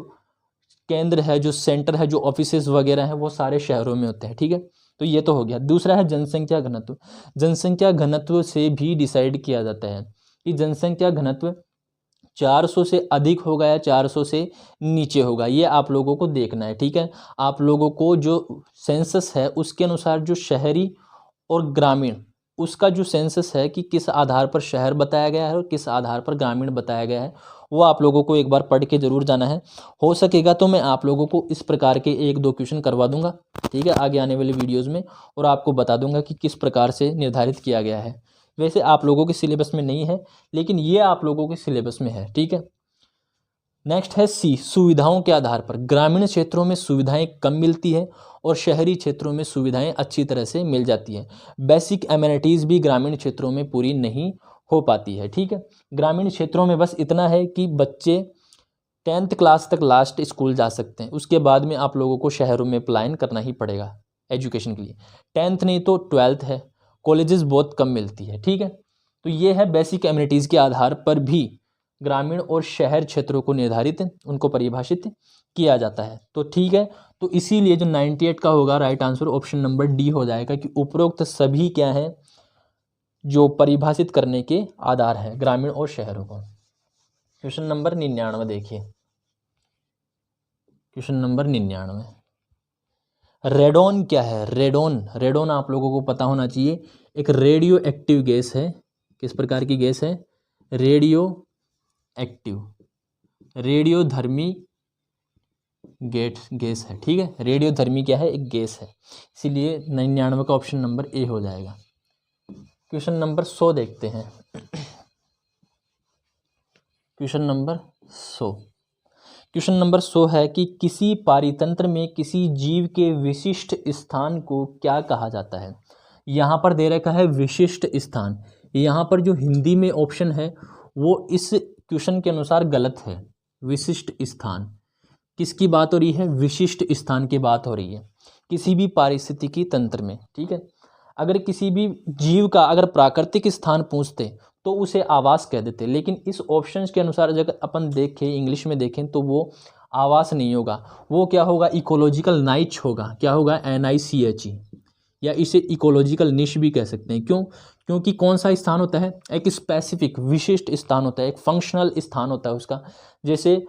केंद्र है, जो सेंटर है, जो ऑफिसेज वगैरह हैं वो सारे शहरों में होते हैं। ठीक है, तो ये तो हो गया। दूसरा है जनसंख्या घनत्व। जनसंख्या घनत्व से भी डिसाइड किया जाता है कि जनसंख्या घनत्व 400 से अधिक होगा या 400 से नीचे होगा, ये आप लोगों को देखना है। ठीक है, आप लोगों को जो सेंसस है उसके अनुसार जो शहरी और ग्रामीण, उसका जो सेंसस है कि किस आधार पर शहर बताया गया है और किस आधार पर ग्रामीण बताया गया है, वो आप लोगों को एक बार पढ़ के ज़रूर जाना है। हो सकेगा तो मैं आप लोगों को इस प्रकार के 1-2 क्वेश्चन करवा दूंगा। ठीक है, आगे आने वाले वीडियोज़ में, और आपको बता दूंगा कि किस प्रकार से निर्धारित किया गया है। वैसे आप लोगों के सिलेबस में नहीं है लेकिन ये आप लोगों के सिलेबस में है। ठीक है, नेक्स्ट है सी, सुविधाओं के आधार पर। ग्रामीण क्षेत्रों में सुविधाएं कम मिलती है और शहरी क्षेत्रों में सुविधाएं अच्छी तरह से मिल जाती है। बेसिक एमिनिटीज़ भी ग्रामीण क्षेत्रों में पूरी नहीं हो पाती है। ठीक है, ग्रामीण क्षेत्रों में बस इतना है कि बच्चे 10th क्लास तक लास्ट स्कूल जा सकते हैं, उसके बाद में आप लोगों को शहरों में पलायन करना ही पड़ेगा एजुकेशन के लिए। 10th नहीं तो 12th है, कॉलेजेस बहुत कम मिलती है। ठीक है, तो ये है बेसिक एमिनिटीज़ के आधार पर भी ग्रामीण और शहर क्षेत्रों को निर्धारित, उनको परिभाषित किया जाता है। तो ठीक है, तो इसीलिए जो 98 का होगा right answer option number D हो जाएगा कि उपरोक्त सभी क्या है जो परिभाषित करने के आधार है ग्रामीण और शहरों को। क्वेश्चन नंबर 99 देखिए, क्वेश्चन नंबर 99, रेडोन क्या है? रेडोन आप लोगों को पता होना चाहिए, एक रेडियो एक्टिव गैस है। किस प्रकार की गैस है? रेडियो एक्टिव, रेडियोधर्मी गैस है। ठीक है, रेडियोधर्मी क्या है? एक गैस है, इसीलिए 99 का ऑप्शन नंबर ए हो जाएगा। क्वेश्चन नंबर 100 देखते हैं। क्वेश्चन नंबर 100, क्वेश्चन नंबर 100 है कि किसी पारितंत्र में किसी जीव के विशिष्ट स्थान को क्या कहा जाता है? यहाँ पर दे रखा है विशिष्ट स्थान। यहाँ पर जो हिंदी में ऑप्शन है वो इस क्वेश्चन के अनुसार गलत है। विशिष्ट स्थान, किसकी बात हो रही है? विशिष्ट स्थान की बात हो रही है किसी भी पारिस्थितिकी तंत्र में। ठीक है, अगर किसी भी जीव का अगर प्राकृतिक स्थान पूछते तो उसे आवास कह देते, लेकिन इस ऑप्शंस के अनुसार अगर अपन देखें, इंग्लिश में देखें, तो वो आवास नहीं होगा, वो क्या होगा? इकोलॉजिकल नाइच होगा। क्या होगा? NICHE, या इसे इकोलॉजिकल निश भी कह सकते हैं। क्यों? क्योंकि कौन सा स्थान होता है? एक स्पेसिफिक विशिष्ट स्थान होता है, एक फंक्शनल स्थान होता है उसका। जैसे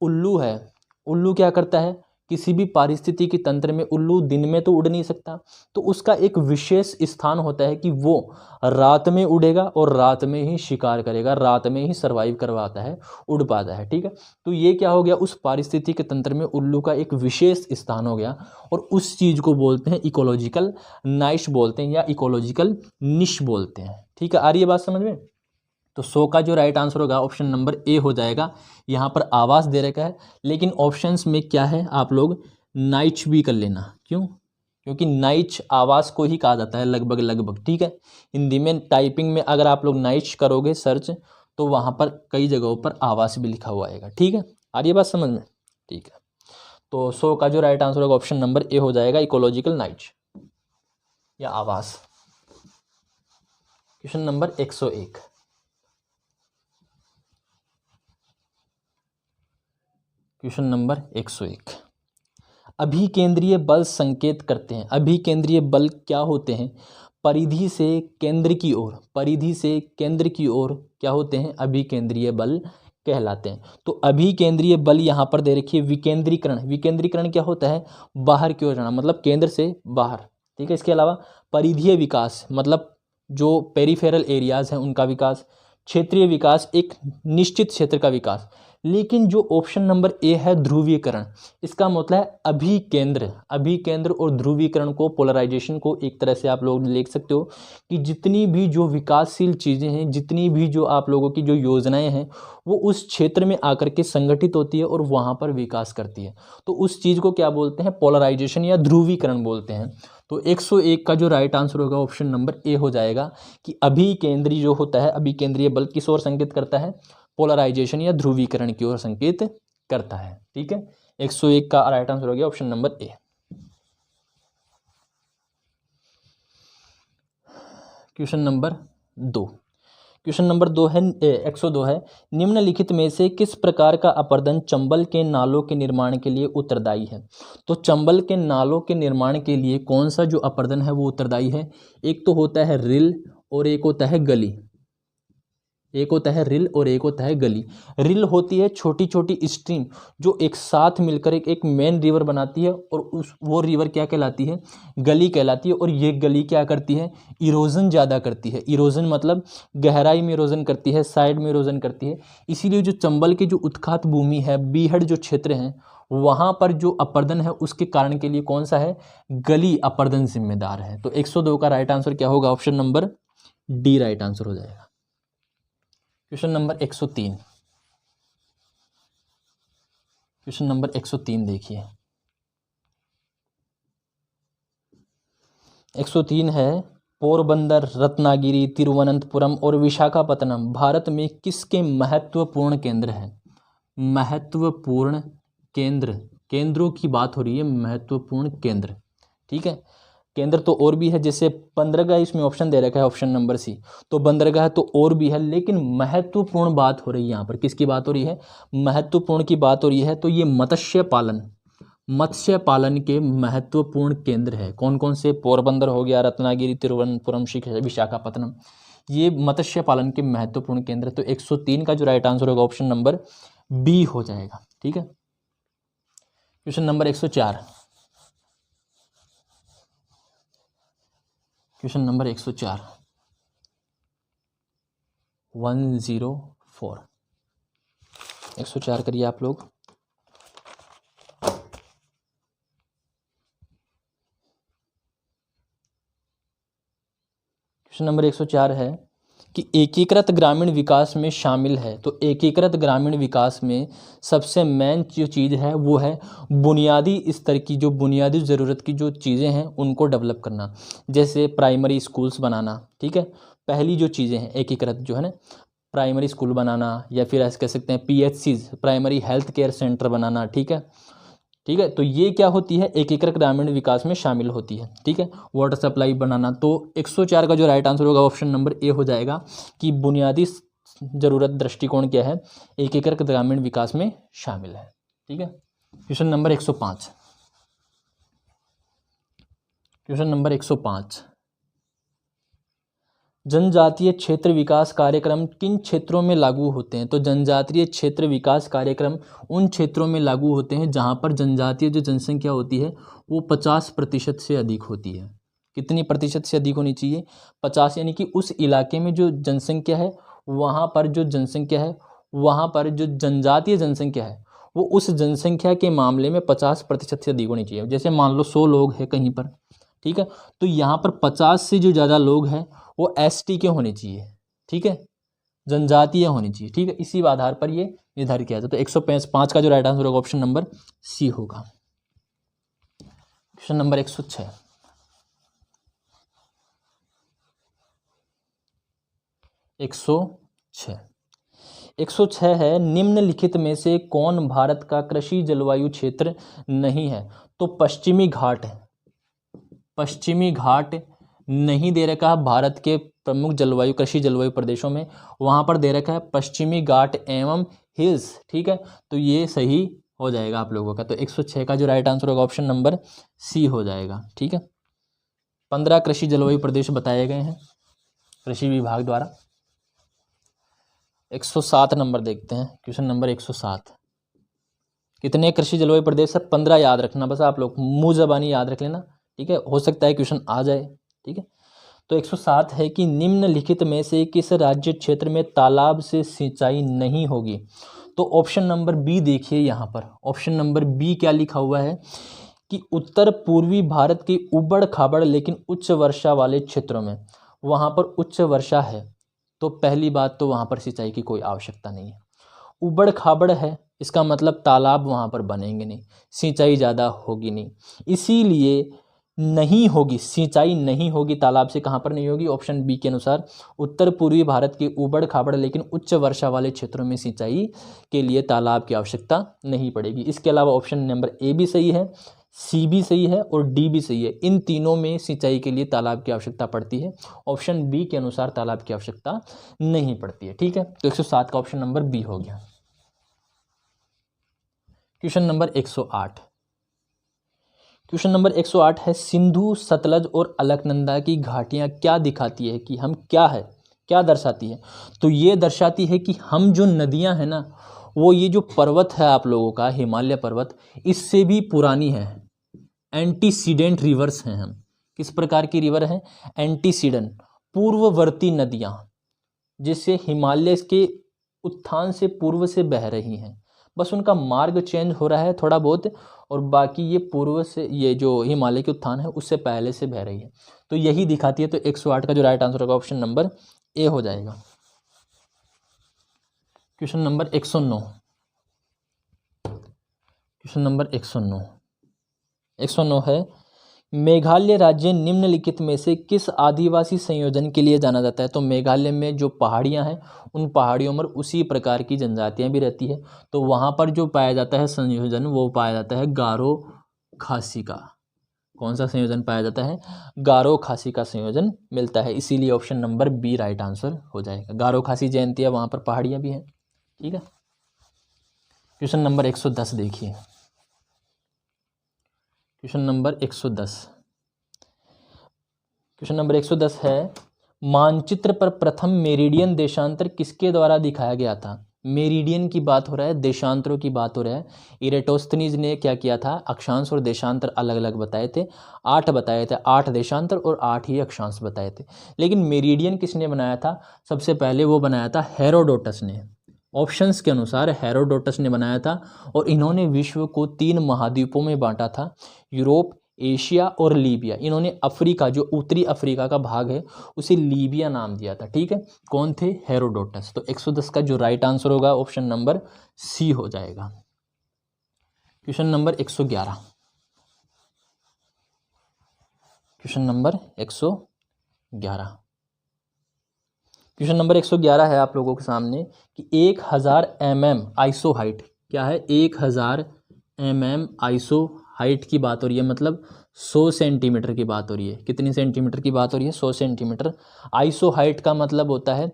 उल्लू है, उल्लू क्या करता है? किसी भी पारिस्थितिकी तंत्र में उल्लू दिन में तो उड़ नहीं सकता, तो उसका एक विशेष स्थान होता है कि वो रात में उड़ेगा और रात में ही शिकार करेगा, रात में ही सर्वाइव करवाता है, उड़ पाता है। ठीक है, तो ये क्या हो गया? उस पारिस्थितिकी तंत्र में उल्लू का एक विशेष स्थान हो गया, और उस चीज़ को बोलते हैं इकोलॉजिकल नाइश बोलते हैं, या इकोलॉजिकल निश बोलते हैं। ठीक है, आ रही है बात समझ में? तो 100 का जो राइट आंसर होगा ऑप्शन नंबर ए हो जाएगा। यहाँ पर आवास दे रखा है, लेकिन ऑप्शंस में क्या है, आप लोग नाइच भी कर लेना। क्यों? क्योंकि नाइच आवास को ही कहा जाता है लगभग लगभग। ठीक है, हिंदी में टाइपिंग में अगर आप लोग नाइच करोगे सर्च, तो वहाँ पर कई जगहों पर आवास भी लिखा हुआ आएगा। ठीक है, आ रही है बात समझ में? ठीक है, तो 100 का जो राइट आंसर होगा ऑप्शन नंबर ए हो जाएगा, इकोलॉजिकल नाइच या आवास। Question number 101। क्वेश्चन नंबर 101, अभिकेंद्रीय बल संकेत करते हैं। अभिकेंद्रीय बल क्या होते हैं? परिधि से केंद्र की ओर, परिधि से केंद्र की ओर क्या होते हैं? अभिकेंद्रीय बल कहलाते हैं। तो अभिकेंद्रीय बल यहाँ पर दे रखिए विकेंद्रीकरण। विकेंद्रीकरण क्या होता है? बाहर की ओर जाना, मतलब केंद्र से बाहर। ठीक है, इसके अलावा परिधीय विकास, मतलब जो पेरिफेरल एरियाज हैं उनका विकास। क्षेत्रीय विकास, एक निश्चित क्षेत्र का विकास। लेकिन जो ऑप्शन नंबर ए है ध्रुवीकरण, इसका मतलब है अभिकेंद्र। अभिकेंद्र और ध्रुवीकरण को, पोलराइजेशन को एक तरह से आप लोग लिख सकते हो कि जितनी भी जो विकासशील चीज़ें हैं, जितनी भी जो आप लोगों की जो योजनाएं हैं, वो उस क्षेत्र में आकर के संगठित होती है और वहाँ पर विकास करती है। तो उस चीज़ को क्या बोलते हैं? पोलराइजेशन या ध्रुवीकरण बोलते हैं। तो 101 का जो राइट आंसर होगा ऑप्शन नंबर ए हो जाएगा कि अभिकेंद्री जो होता है, अभिकेंद्रीय बल किस ओर संकेत करता है? पोलराइजेशन या ध्रुवीकरण की ओर संकेत करता है। ठीक है, 101 का राइट आंसर हो गया option number A. Question number 2। Question number 2 है 102 है, निम्नलिखित में से किस प्रकार का अपरदन चंबल के नालों के निर्माण के लिए उत्तरदायी है? तो चंबल के नालों के निर्माण के लिए कौन सा जो अपरदन है वो उत्तरदायी है? एक तो होता है रिल और एक होता है गली। एक होता है रिल और एक होता है गली। रिल होती है छोटी छोटी स्ट्रीम जो एक साथ मिलकर एक मेन रिवर बनाती है, और वो रिवर क्या कहलाती है? गली कहलाती है। और ये गली क्या करती है? इरोजन ज़्यादा करती है। इरोजन मतलब गहराई में इरोजन करती है, साइड में इरोजन करती है। इसीलिए जो चंबल की जो उत्खात भूमि है, बीहड़ जो क्षेत्र हैं, वहाँ पर जो अपरदन है उसके कारण के लिए कौन सा है? गली अपरदन जिम्मेदार है। तो 102 का राइट आंसर क्या होगा? Option number D right answer हो जाएगा। Question number 103। क्वेश्चन नंबर 103 देखिए, 103 है, पोरबंदर, रत्नागिरी, तिरुवनंतपुरम और विशाखापत्तनम भारत में किसके महत्वपूर्ण केंद्र हैं? महत्वपूर्ण केंद्र, केंद्रों की बात हो रही है, महत्वपूर्ण केंद्र। ठीक है, केंद्र तो और भी है, जैसे बंदरगाह इसमें ऑप्शन दे रखा है ऑप्शन नंबर सी, तो बंदरगाह तो और भी है, लेकिन महत्वपूर्ण बात हो रही है यहाँ पर किसकी बात हो रही है? महत्वपूर्ण की बात हो रही है। तो ये मत्स्य पालन, मत्स्य पालन के महत्वपूर्ण केंद्र है। कौन कौन से? पोरबंदर हो गया, रत्नागिरी, तिरुवनंतपुरम, विशाखापत्तनम, ये मत्स्य पालन के महत्वपूर्ण केंद्र। तो 103 का जो राइट आंसर होगा ऑप्शन नंबर बी हो जाएगा। ठीक है, क्वेश्चन नंबर 104। क्वेश्चन नंबर 104, 104, 104 करिए आप लोग। क्वेश्चन नंबर 104 है कि एकीकृत ग्रामीण विकास में शामिल है। तो एकीकृत ग्रामीण विकास में सबसे मेन जो चीज़ है वो है बुनियादी स्तर की, जो बुनियादी ज़रूरत की जो चीज़ें हैं उनको डेवलप करना, जैसे प्राइमरी स्कूल्स बनाना। ठीक है, पहली जो चीज़ें हैं एकीकृत जो है ना, प्राइमरी स्कूल बनाना, या फिर ऐसे कह सकते हैं PHCs, primary health care centre बनाना। ठीक है, ठीक है, तो ये क्या होती है, एकीकृत ग्रामीण विकास में शामिल होती है। ठीक है, वाटर सप्लाई बनाना। तो 104 का जो राइट आंसर होगा ऑप्शन नंबर ए हो जाएगा कि बुनियादी जरूरत दृष्टिकोण क्या है, एकीकृत ग्रामीण विकास में शामिल है। ठीक है, क्वेश्चन नंबर 105, क्वेश्चन नंबर 105, जनजातीय क्षेत्र विकास कार्यक्रम किन क्षेत्रों में लागू होते हैं? तो जनजातीय क्षेत्र विकास कार्यक्रम उन क्षेत्रों में लागू होते हैं जहां पर जनजातीय जो जनसंख्या होती है वो 50% से अधिक होती है। कितनी प्रतिशत से अधिक होनी चाहिए? 50, यानी कि उस इलाके में जो जनसंख्या है वहां पर जो जनसंख्या है, वहां पर जो जनजातीय जनसंख्या है वो उस जनसंख्या के मामले में 50% से अधिक होनी चाहिए। जैसे मान लो 100 लोग हैं कहीं पर, ठीक है, तो यहाँ पर 50 से जो ज़्यादा लोग हैं वो ST के होने चाहिए। ठीक है, जनजातीय होनी चाहिए। ठीक है, इसी आधार पर ये निर्धारित किया जाता है। तो 105 का जो राइट आंसर होगा ऑप्शन नंबर सी होगा। क्वेश्चन नंबर 106, 106 है, निम्नलिखित में से कौन भारत का कृषि जलवायु क्षेत्र नहीं है? तो पश्चिमी घाट है, पश्चिमी घाट नहीं दे रखा है भारत के प्रमुख जलवायु कृषि जलवायु प्रदेशों में, वहां पर दे रखा है पश्चिमी घाट एवं हिल्स। ठीक है, तो ये सही हो जाएगा आप लोगों का। तो 106 का जो राइट आंसर होगा ऑप्शन नंबर सी हो जाएगा। ठीक है, 15 कृषि जलवायु प्रदेश बताए गए हैं कृषि विभाग द्वारा। 107 नंबर देखते हैं, क्वेश्चन नंबर 107, कितने कृषि जलवायु प्रदेश है? 15 याद रखना, बस आप लोग मुँह ज़बानी याद रख लेना। ठीक है, हो सकता है क्वेश्चन आ जाए। ठीक है, तो 107 है कि निम्नलिखित में से किस राज्य क्षेत्र में तालाब से सिंचाई नहीं होगी? तो ऑप्शन नंबर बी देखिए, यहाँ पर ऑप्शन नंबर बी क्या लिखा हुआ है कि उत्तर पूर्वी भारत के उबड़ खाबड़ लेकिन उच्च वर्षा वाले क्षेत्रों में, वहाँ पर उच्च वर्षा है तो पहली बात तो वहाँ पर सिंचाई की कोई आवश्यकता नहीं है। उबड़ खाबड़ है इसका मतलब तालाब वहाँ पर बनेंगे नहीं, सिंचाई ज़्यादा होगी नहीं, इसीलिए नहीं होगी, सिंचाई नहीं होगी तालाब से। कहाँ पर नहीं होगी? ऑप्शन बी के अनुसार उत्तर पूर्वी भारत के उबड़ खाबड़ लेकिन उच्च वर्षा वाले क्षेत्रों में सिंचाई के लिए तालाब की आवश्यकता नहीं पड़ेगी। इसके अलावा ऑप्शन नंबर ए भी सही है, सी भी सही है और डी भी सही है। इन तीनों में सिंचाई के लिए तालाब की आवश्यकता पड़ती है। ऑप्शन बी के अनुसार तालाब की आवश्यकता नहीं पड़ती है। ठीक है, तो 107 का ऑप्शन नंबर बी हो गया। क्वेश्चन नंबर 108, क्वेश्चन नंबर 108 है, सिंधु सतलज और अलकनंदा की घाटियां क्या दिखाती है कि हम क्या है, क्या दर्शाती है? तो ये दर्शाती है कि हम जो नदियां हैं ना, वो ये जो पर्वत है आप लोगों का हिमालय पर्वत, इससे भी पुरानी है, एंटीसीडेंट रिवर्स हैं हम। किस प्रकार की रिवर है? एंटीसीडेंट, पूर्ववर्ती नदियां, जिससे हिमालय के उत्थान से पूर्व से बह रही हैं, बस उनका मार्ग चेंज हो रहा है थोड़ा बहुत, और बाकी ये पूर्व से, ये जो हिमालय के उत्थान है उससे पहले से बह रही है, तो यही दिखाती है। तो 108 का जो राइट आंसर होगा ऑप्शन नंबर ए हो जाएगा। क्वेश्चन नंबर 109, क्वेश्चन नंबर 109, 109 है, मेघालय राज्य निम्नलिखित में से किस आदिवासी संयोजन के लिए जाना जाता है? तो मेघालय में जो पहाड़ियां हैं उन पहाड़ियों पर उसी प्रकार की जनजातियां भी रहती है, तो वहां पर जो पाया जाता है संयोजन वो पाया जाता है गारो खासी का। कौन सा संयोजन पाया जाता है? गारो खासी का संयोजन मिलता है, इसीलिए option number B right answer हो जाएगा। गारो खासी जयंती है, वहां पर पहाड़ियां भी हैं। ठीक है, क्वेश्चन नंबर 110 देखिए, क्वेश्चन नंबर 110, क्वेश्चन नंबर 110 है, मानचित्र पर प्रथम मेरिडियन देशांतर किसके द्वारा दिखाया गया था? मेरिडियन की बात हो रहा है, देशांतरों की बात हो रहा है। इरेटोस्थनीज ने क्या किया था? अक्षांश और देशांतर अलग अलग बताए थे, 8 बताए थे, 8 देशांतर और 8 ही अक्षांश बताए थे। लेकिन मेरिडियन किसने बनाया था? सबसे पहले वो बनाया था हेरोडोटस ने। ऑप्शंस के अनुसार हेरोडोटस ने बनाया था, और इन्होंने विश्व को 3 महाद्वीपों में बांटा था, यूरोप, एशिया और लीबिया। इन्होंने अफ्रीका, जो उत्तरी अफ्रीका का भाग है, उसे लीबिया नाम दिया था। ठीक है, कौन थे? हेरोडोटस। तो 110 का जो राइट आंसर होगा ऑप्शन नंबर सी हो जाएगा। Question number 111, question number 111, question number 111 है आप लोगों के सामने कि 1000 mm आइसो हाइट, क्या है 1000 mm आइसो हाइट की बात हो रही है, मतलब 100 सेंटीमीटर की बात हो रही है। कितनी सेंटीमीटर की बात हो रही है? 100 सेंटीमीटर। आइसो हाइट का मतलब होता है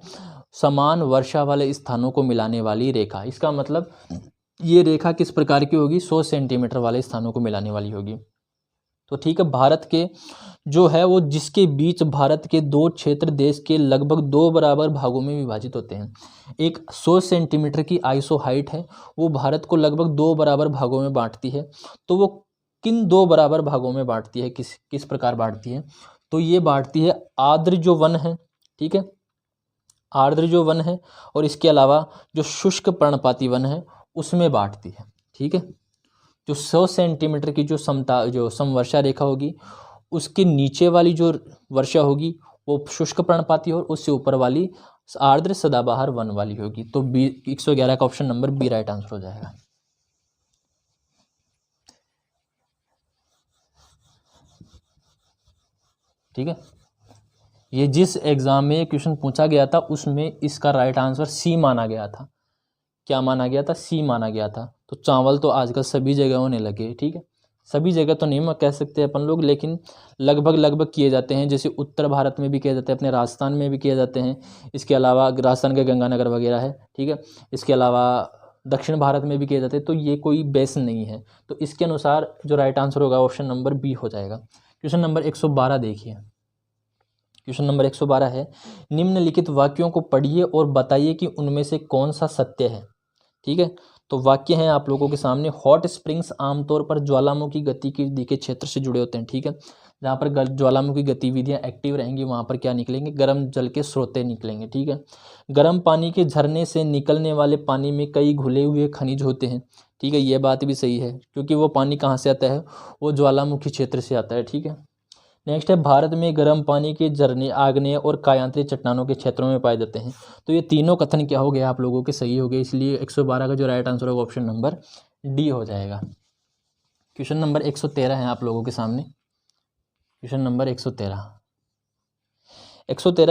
समान वर्षा वाले स्थानों को मिलाने वाली रेखा। इसका मतलब ये रेखा किस प्रकार की होगी? 100 सेंटीमीटर वाले स्थानों को मिलाने वाली होगी। तो ठीक है, भारत के जो है वो जिसके बीच भारत के दो क्षेत्र देश के लगभग 2 बराबर भागों में विभाजित होते हैं। एक 100 सेंटीमीटर की आइसो हाइट है, वो भारत को लगभग 2 बराबर भागों में बांटती है। तो वो किन 2 बराबर भागों में बांटती है, किस प्रकार बांटती है? तो ये बांटती है आर्द्र जो वन है, ठीक है, आर्द्र जो वन है, और इसके अलावा जो शुष्क पर्णपाती वन है उसमें बांटती है। ठीक है, जो 100 सेंटीमीटर की जो समवर्षा रेखा होगी उसके नीचे वाली जो वर्षा होगी वो शुष्क पर्णपाती और उससे ऊपर वाली आर्द्र सदाबहार वन वाली होगी। तो 111 का option number B right answer हो जाएगा। ठीक है, ये जिस एग्जाम में क्वेश्चन पूछा गया था उसमें इसका राइट आंसर सी माना गया था। क्या माना गया था? सी माना गया था। तो चावल तो आजकल सभी जगह होने लगे। ठीक है, सभी जगह तो नहीं कह सकते अपन लोग, लेकिन लगभग लगभग किए जाते हैं। जैसे उत्तर भारत में भी किए जाते हैं, अपने राजस्थान में भी किए जाते हैं। इसके अलावा राजस्थान के गंगानगर वगैरह है। ठीक है, इसके अलावा दक्षिण भारत में भी किए जाते हैं। तो ये कोई बेस नहीं है। तो इसके अनुसार जो राइट आंसर होगा ऑप्शन नंबर बी हो जाएगा। क्वेश्चन नंबर 112 देखिए। क्वेश्चन नंबर 112 है, निम्नलिखित वाक्यों को पढ़िए और बताइए कि उनमें से कौन सा सत्य है। ठीक है, तो वाक्य हैं आप लोगों के सामने। हॉट स्प्रिंग्स आमतौर पर ज्वालामुखी गतिविधि के क्षेत्र से जुड़े होते हैं। ठीक है, जहाँ पर ज्वालामुखी गतिविधियाँ एक्टिव रहेंगी वहाँ पर क्या निकलेंगे? गर्म जल के स्रोते निकलेंगे। ठीक है, गर्म पानी के झरने से निकलने वाले पानी में कई घुले हुए खनिज होते हैं। ठीक है, ये बात भी सही है, क्योंकि वो पानी कहाँ से आता है? वो ज्वालामुखी क्षेत्र से आता है। ठीक है, नेक्स्ट है, भारत में गर्म पानी के झरने आग्नेय और कायांतरी चट्टानों के क्षेत्रों में पाए जाते हैं। तो ये तीनों कथन क्या हो गए आप लोगों के? सही हो गए। इसलिए 112 का जो राइट आंसर होगा ऑप्शन नंबर डी हो जाएगा। क्वेश्चन नंबर 113 है आप लोगों के सामने। क्वेश्चन नंबर 113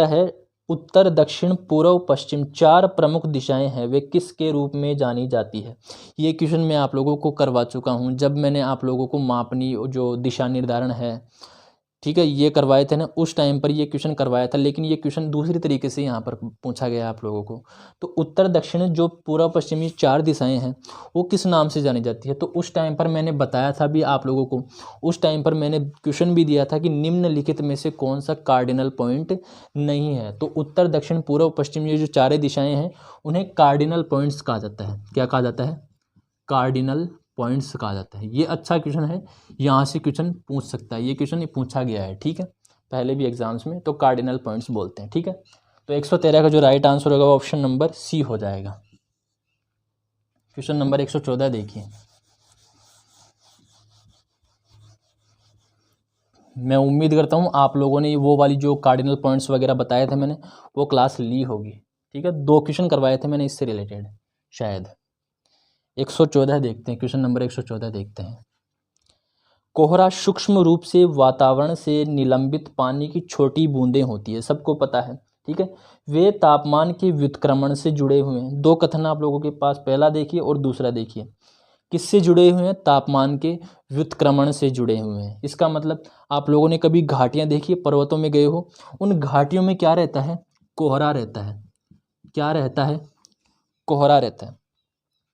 है, उत्तर दक्षिण पूर्व पश्चिम 4 प्रमुख दिशाएं हैं, वे किसके रूप में जानी जाती है? ये क्वेश्चन मैं आप लोगों को करवा चुका हूँ जब मैंने आप लोगों को मापनी जो दिशा निर्धारण है, ठीक है, ये करवाए थे ना, उस टाइम पर ये क्वेश्चन करवाया था। लेकिन ये क्वेश्चन दूसरी तरीके से यहाँ पर पूछा गया आप लोगों को। तो उत्तर दक्षिण जो पूर्व पश्चिमी 4 दिशाएं हैं वो किस नाम से जानी जाती है? तो उस टाइम पर मैंने बताया था भी आप लोगों को, उस टाइम पर मैंने क्वेश्चन भी दिया था कि निम्नलिखित में से कौन सा कार्डिनल पॉइंट नहीं है। तो उत्तर दक्षिण पूर्व पश्चिम ये जो 4 दिशाएँ हैं उन्हें कार्डिनल पॉइंट्स कहा जाता है। क्या कहा जाता है? कार्डिनल पॉइंट्स कहा जाता है। ये अच्छा क्वेश्चन है, यहाँ से क्वेश्चन पूछ सकता है। ये क्वेश्चन पूछा गया है, ठीक है, पहले भी एग्जाम्स में। तो कार्डिनल पॉइंट्स बोलते हैं। ठीक है, तो 113 का जो राइट आंसर होगा वो ऑप्शन नंबर सी हो जाएगा। क्वेश्चन नंबर 114 देखिए। मैं उम्मीद करता हूँ आप लोगों ने वो वाली जो कार्डिनल पॉइंट्स वगैरह बताए थे मैंने, वो क्लास ली होगी। ठीक है, 2 क्वेश्चन करवाए थे मैंने इससे रिलेटेड शायद। 114 देखते हैं, क्वेश्चन नंबर 114 देखते हैं। कोहरा सूक्ष्म रूप से वातावरण से निलंबित पानी की छोटी बूंदें होती है, सबको पता है। ठीक है, वे तापमान के व्युत्क्रमण से जुड़े हुए हैं। 2 कथन आप लोगों के पास, पहला देखिए और दूसरा देखिए। किससे जुड़े हुए हैं? तापमान के व्युत्क्रमण से जुड़े हुए हैं। इसका मतलब आप लोगों ने कभी घाटियां देखी है, पर्वतों में गए हो, उन घाटियों में क्या रहता है? कोहरा रहता है। क्या रहता है? कोहरा रहता है।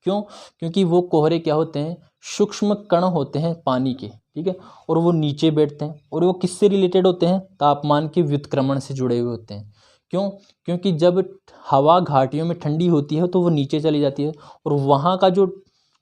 क्यों? क्योंकि वो कोहरे क्या होते हैं? सूक्ष्म कण होते हैं पानी के। ठीक है, और वो नीचे बैठते हैं, और वो किससे रिलेटेड होते हैं? तापमान के व्युत्क्रमण से जुड़े हुए होते हैं। क्यों? क्योंकि जब हवा घाटियों में ठंडी होती है तो वो नीचे चली जाती है, और वहाँ का जो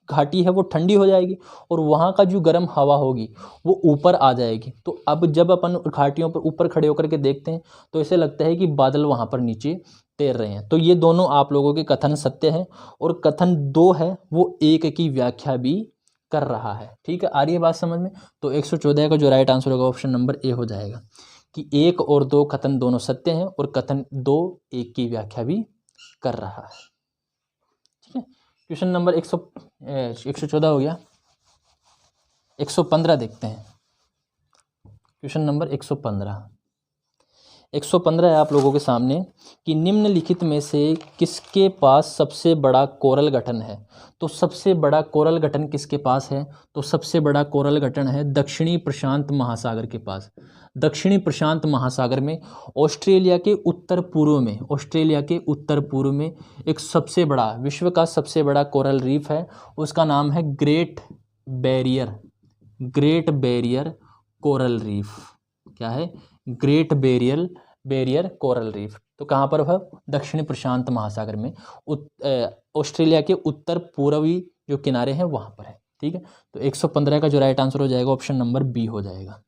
घाटी है वो ठंडी हो जाएगी, और वहाँ का जो गर्म हवा होगी वो ऊपर आ जाएगी। तो अब जब अपन घाटियों पर ऊपर खड़े होकर के देखते हैं तो ऐसे लगता है कि बादल वहाँ पर नीचे तैर रहे हैं। तो ये दोनों आप लोगों के कथन सत्य हैं, और कथन 2 है वो 1 की व्याख्या भी कर रहा है। ठीक है, आ रही है बात समझ में? तो 114 का जो राइट आंसर होगा ऑप्शन नंबर ए हो जाएगा, कि 1 और 2 कथन दोनों सत्य हैं, और कथन 2 1 की व्याख्या भी कर रहा है। ठीक है, क्वेश्चन नंबर 114 हो गया। 115 देखते हैं। क्वेश्चन नंबर 115, 115 है आप लोगों के सामने कि निम्नलिखित में से किसके पास सबसे बड़ा कोरल गठन है। तो सबसे बड़ा कोरल गठन किसके पास है? तो सबसे बड़ा कोरल गठन है दक्षिणी प्रशांत महासागर के पास। दक्षिणी प्रशांत महासागर में ऑस्ट्रेलिया के उत्तर पूर्व में, ऑस्ट्रेलिया के उत्तर पूर्व में एक सबसे बड़ा, विश्व का सबसे बड़ा कोरल रीफ है, उसका नाम है great barrier, great barrier coral reef. क्या है? Great barrier coral reef. तो कहाँ पर है? दक्षिण प्रशांत महासागर में, ऑस्ट्रेलिया के उत्तर पूर्वी जो किनारे हैं वहाँ पर है। ठीक है, तो 115 का जो राइट आंसर हो जाएगा ऑप्शन नंबर बी हो जाएगा।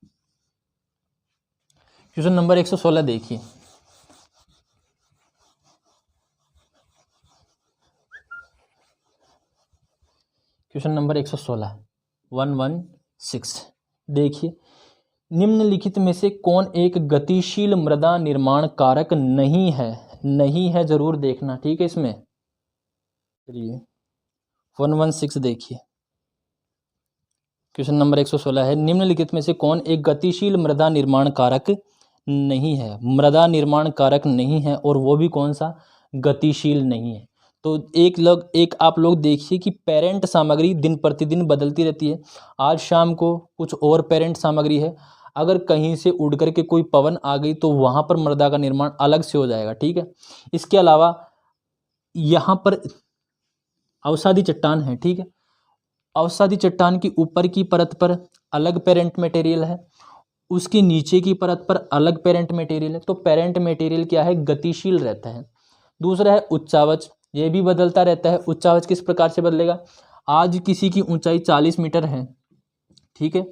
क्वेश्चन नंबर 116 देखिए। क्वेश्चन नंबर 116 116 देखिए, निम्नलिखित में से कौन एक गतिशील मृदा निर्माण कारक नहीं है? नहीं है जरूर देखना, ठीक है। इसमें चलिए 116 देखिए, क्वेश्चन नंबर 116 है, निम्नलिखित में से कौन एक गतिशील मृदा निर्माण कारक नहीं है? मृदा निर्माण कारक नहीं है, और वो भी कौन सा? गतिशील नहीं है। तो एक आप लोग देखिए कि पेरेंट सामग्री दिन प्रतिदिन बदलती रहती है। आज शाम को कुछ और पेरेंट सामग्री है, अगर कहीं से उड़ करके कोई पवन आ गई तो वहाँ पर मृदा का निर्माण अलग से हो जाएगा। ठीक है, इसके अलावा यहाँ पर अवसादी चट्टान है। ठीक है, अवसादी चट्टान की ऊपर की परत पर अलग पेरेंट मटेरियल है, उसकी नीचे की परत पर अलग पेरेंट मटेरियल है। तो पेरेंट मटेरियल क्या है? गतिशील रहता है। दूसरा है उच्चावच, ये भी बदलता रहता है। उच्चावच किस प्रकार से बदलेगा? आज किसी की ऊंचाई 40 मीटर है, ठीक है,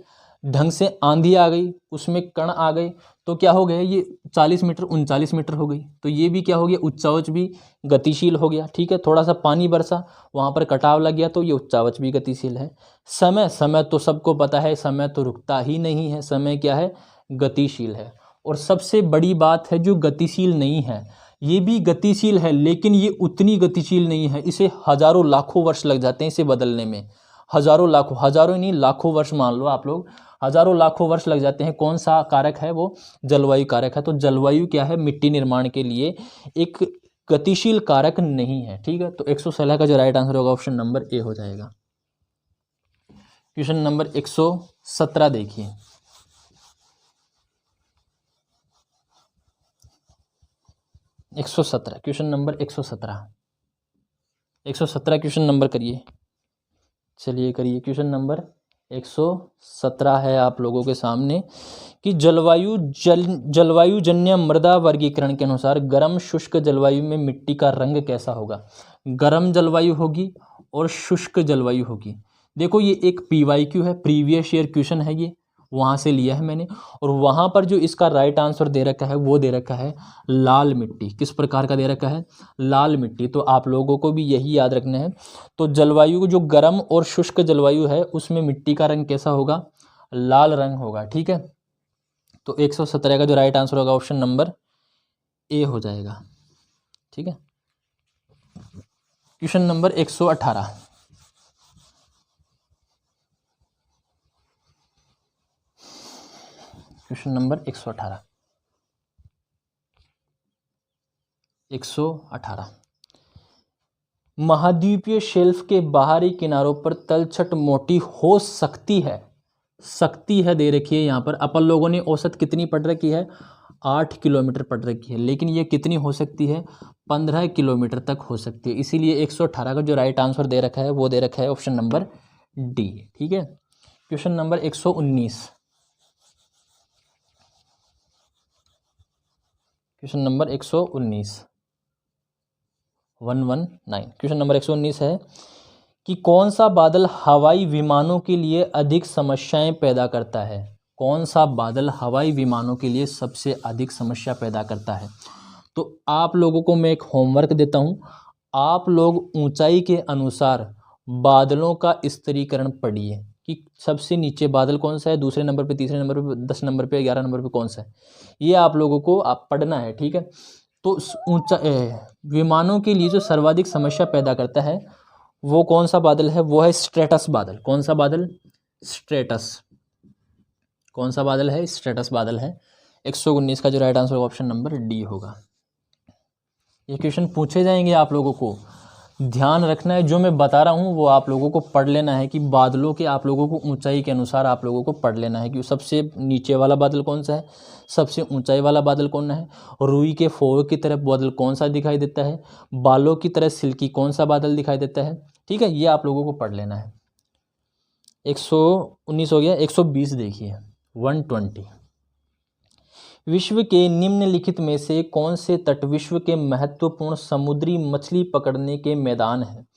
ढंग से आंधी आ गई, उसमें कण आ गए, तो क्या हो गया? ये 40 मीटर 39 मीटर हो गई, तो ये भी क्या हो गया? उच्चावच भी गतिशील हो गया। ठीक है, थोड़ा सा पानी बरसा, वहाँ पर कटाव लग गया, तो ये उच्चावच भी गतिशील है। समय तो सबको पता है, समय तो रुकता ही नहीं है, समय क्या है? गतिशील है। और सबसे बड़ी बात है, जो गतिशील नहीं है, ये भी गतिशील है लेकिन ये उतनी गतिशील नहीं है, इसे हजारों लाखों वर्ष लग जाते हैं इसे बदलने में। हजारों नहीं, लाखों वर्ष मान लो आप लोग, हजारों लाखों वर्ष लग जाते हैं। कौन सा कारक है? वो जलवायु कारक है। तो जलवायु क्या है? मिट्टी निर्माण के लिए एक गतिशील कारक नहीं है। ठीक है, तो 116 का जो राइट आंसर होगा ऑप्शन नंबर ए हो जाएगा। क्वेश्चन नंबर 117 देखिए, 117 क्वेश्चन नंबर 117 क्वेश्चन नंबर करिए, चलिए करिए। क्वेश्चन नंबर 117 है आप लोगों के सामने कि जलवायुजन्य मृदा वर्गीकरण के अनुसार गर्म शुष्क जलवायु में मिट्टी का रंग कैसा होगा? गर्म जलवायु होगी और शुष्क जलवायु होगी। देखो ये एक PYQ है, प्रीवियस ईयर क्वेश्चन है, ये वहाँ से लिया है मैंने, और वहाँ पर जो इसका राइट आंसर दे रखा है वो दे रखा है लाल मिट्टी। किस प्रकार का दे रखा है? लाल मिट्टी। तो आप लोगों को भी यही याद रखना है। तो जलवायु जो गर्म और शुष्क जलवायु है उसमें मिट्टी का रंग कैसा होगा? लाल रंग होगा। ठीक है, तो 117 का जो राइट आंसर होगा ऑप्शन नंबर ए हो जाएगा। ठीक है, क्वेश्चन नंबर 118, क्वेश्चन नंबर 118 महाद्वीपीय शेल्फ के बाहरी किनारों पर तलछट मोटी हो सकती है, दे रखी है। यहाँ पर अपन लोगों ने औसत कितनी पढ़ रखी है? 8 किलोमीटर पढ़ रखी है, लेकिन ये कितनी हो सकती है? 15 किलोमीटर तक हो सकती है। इसीलिए 118 का जो राइट आंसर दे रखा है वो दे रखा है ऑप्शन नंबर डी। ठीक है, question number 119, question number 119 119 question number 119 है कि कौन सा बादल हवाई विमानों के लिए अधिक समस्याएं पैदा करता है? कौन सा बादल हवाई विमानों के लिए सबसे अधिक समस्या पैदा करता है? तो आप लोगों को मैं एक होमवर्क देता हूं, आप लोग ऊंचाई के अनुसार बादलों का स्तरीकरण पढ़िए कि सबसे नीचे बादल कौन सा है, दूसरे नंबर पे, तीसरे नंबर पे, 10 नंबर पे, 11 नंबर पे कौन सा है, ये आप लोगों को आप पढ़ना है। ठीक है, तो ऊंचा विमानों के लिए जो सर्वाधिक समस्या पैदा करता है वो कौन सा बादल है? वो है स्ट्रेटस बादल। कौन सा बादल? स्ट्रेटस। कौन सा बादल है? स्ट्रेटस बादल है 119 का जो राइट आंसर होगा ऑप्शन नंबर डी होगा। ये क्वेश्चन पूछे जाएंगे आप लोगों को, ध्यान रखना है, जो मैं बता रहा हूँ वो आप लोगों को पढ़ लेना है कि बादलों के आप लोगों को ऊंचाई के अनुसार आप लोगों को पढ़ लेना है कि सबसे नीचे वाला बादल कौन सा है, सबसे ऊंचाई वाला बादल कौन है, रुई के फोर की तरफ बादल कौन सा दिखाई देता है, बालों की तरह सिल्की कौन सा बादल दिखाई देता है। ठीक है, ये आप लोगों को पढ़ लेना है। 119 हो गया। 120 देखिए, 120, विश्व के निम्नलिखित में से कौन से तट विश्व के महत्वपूर्ण समुद्री मछली पकड़ने के मैदान हैं।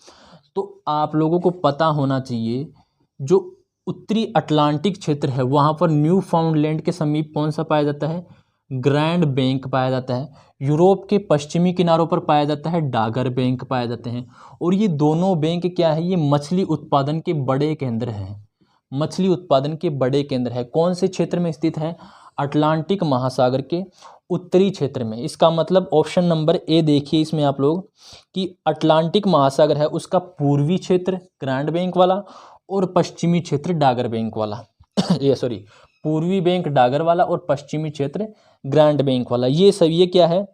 तो आप लोगों को पता होना चाहिए, जो उत्तरी अटलांटिक क्षेत्र है वहाँ पर न्यू फाउंडलैंड के समीप कौन सा पाया जाता है, ग्रैंड बैंक पाया जाता है। यूरोप के पश्चिमी किनारों पर पाया जाता है डागर बैंक पाए जाते हैं। और ये दोनों बैंक क्या है, ये मछली उत्पादन के बड़े केंद्र हैं, मछली उत्पादन के बड़े केंद्र है। कौन से क्षेत्र में स्थित है, अटलांटिक महासागर के उत्तरी क्षेत्र में। इसका मतलब ऑप्शन नंबर ए देखिए इसमें आप लोग कि अटलांटिक महासागर है उसका पूर्वी क्षेत्र ग्रैंड बैंक वाला और पश्चिमी क्षेत्र डागर बैंक वाला ये सॉरी, पूर्वी बैंक डागर वाला और पश्चिमी क्षेत्र ग्रैंड बैंक वाला। ये सब ये क्या है,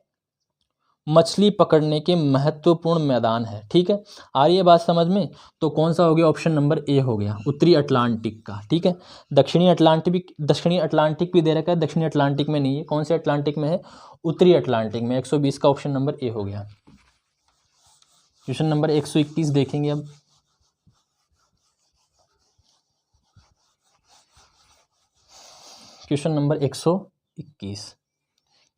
मछली पकड़ने के महत्वपूर्ण मैदान है। ठीक है, आ रही है बात समझ में। तो कौन सा हो गया, ऑप्शन नंबर ए हो गया, उत्तरी अटलांटिक का। ठीक है, दक्षिणी अटलांटिक भी दे रखा है, दक्षिणी अटलांटिक में नहीं है। कौन से अटलांटिक में है, उत्तरी अटलांटिक में। 120 का ऑप्शन नंबर ए हो गया। क्वेश्चन नंबर 121 देखेंगे अब। क्वेश्चन नंबर 121,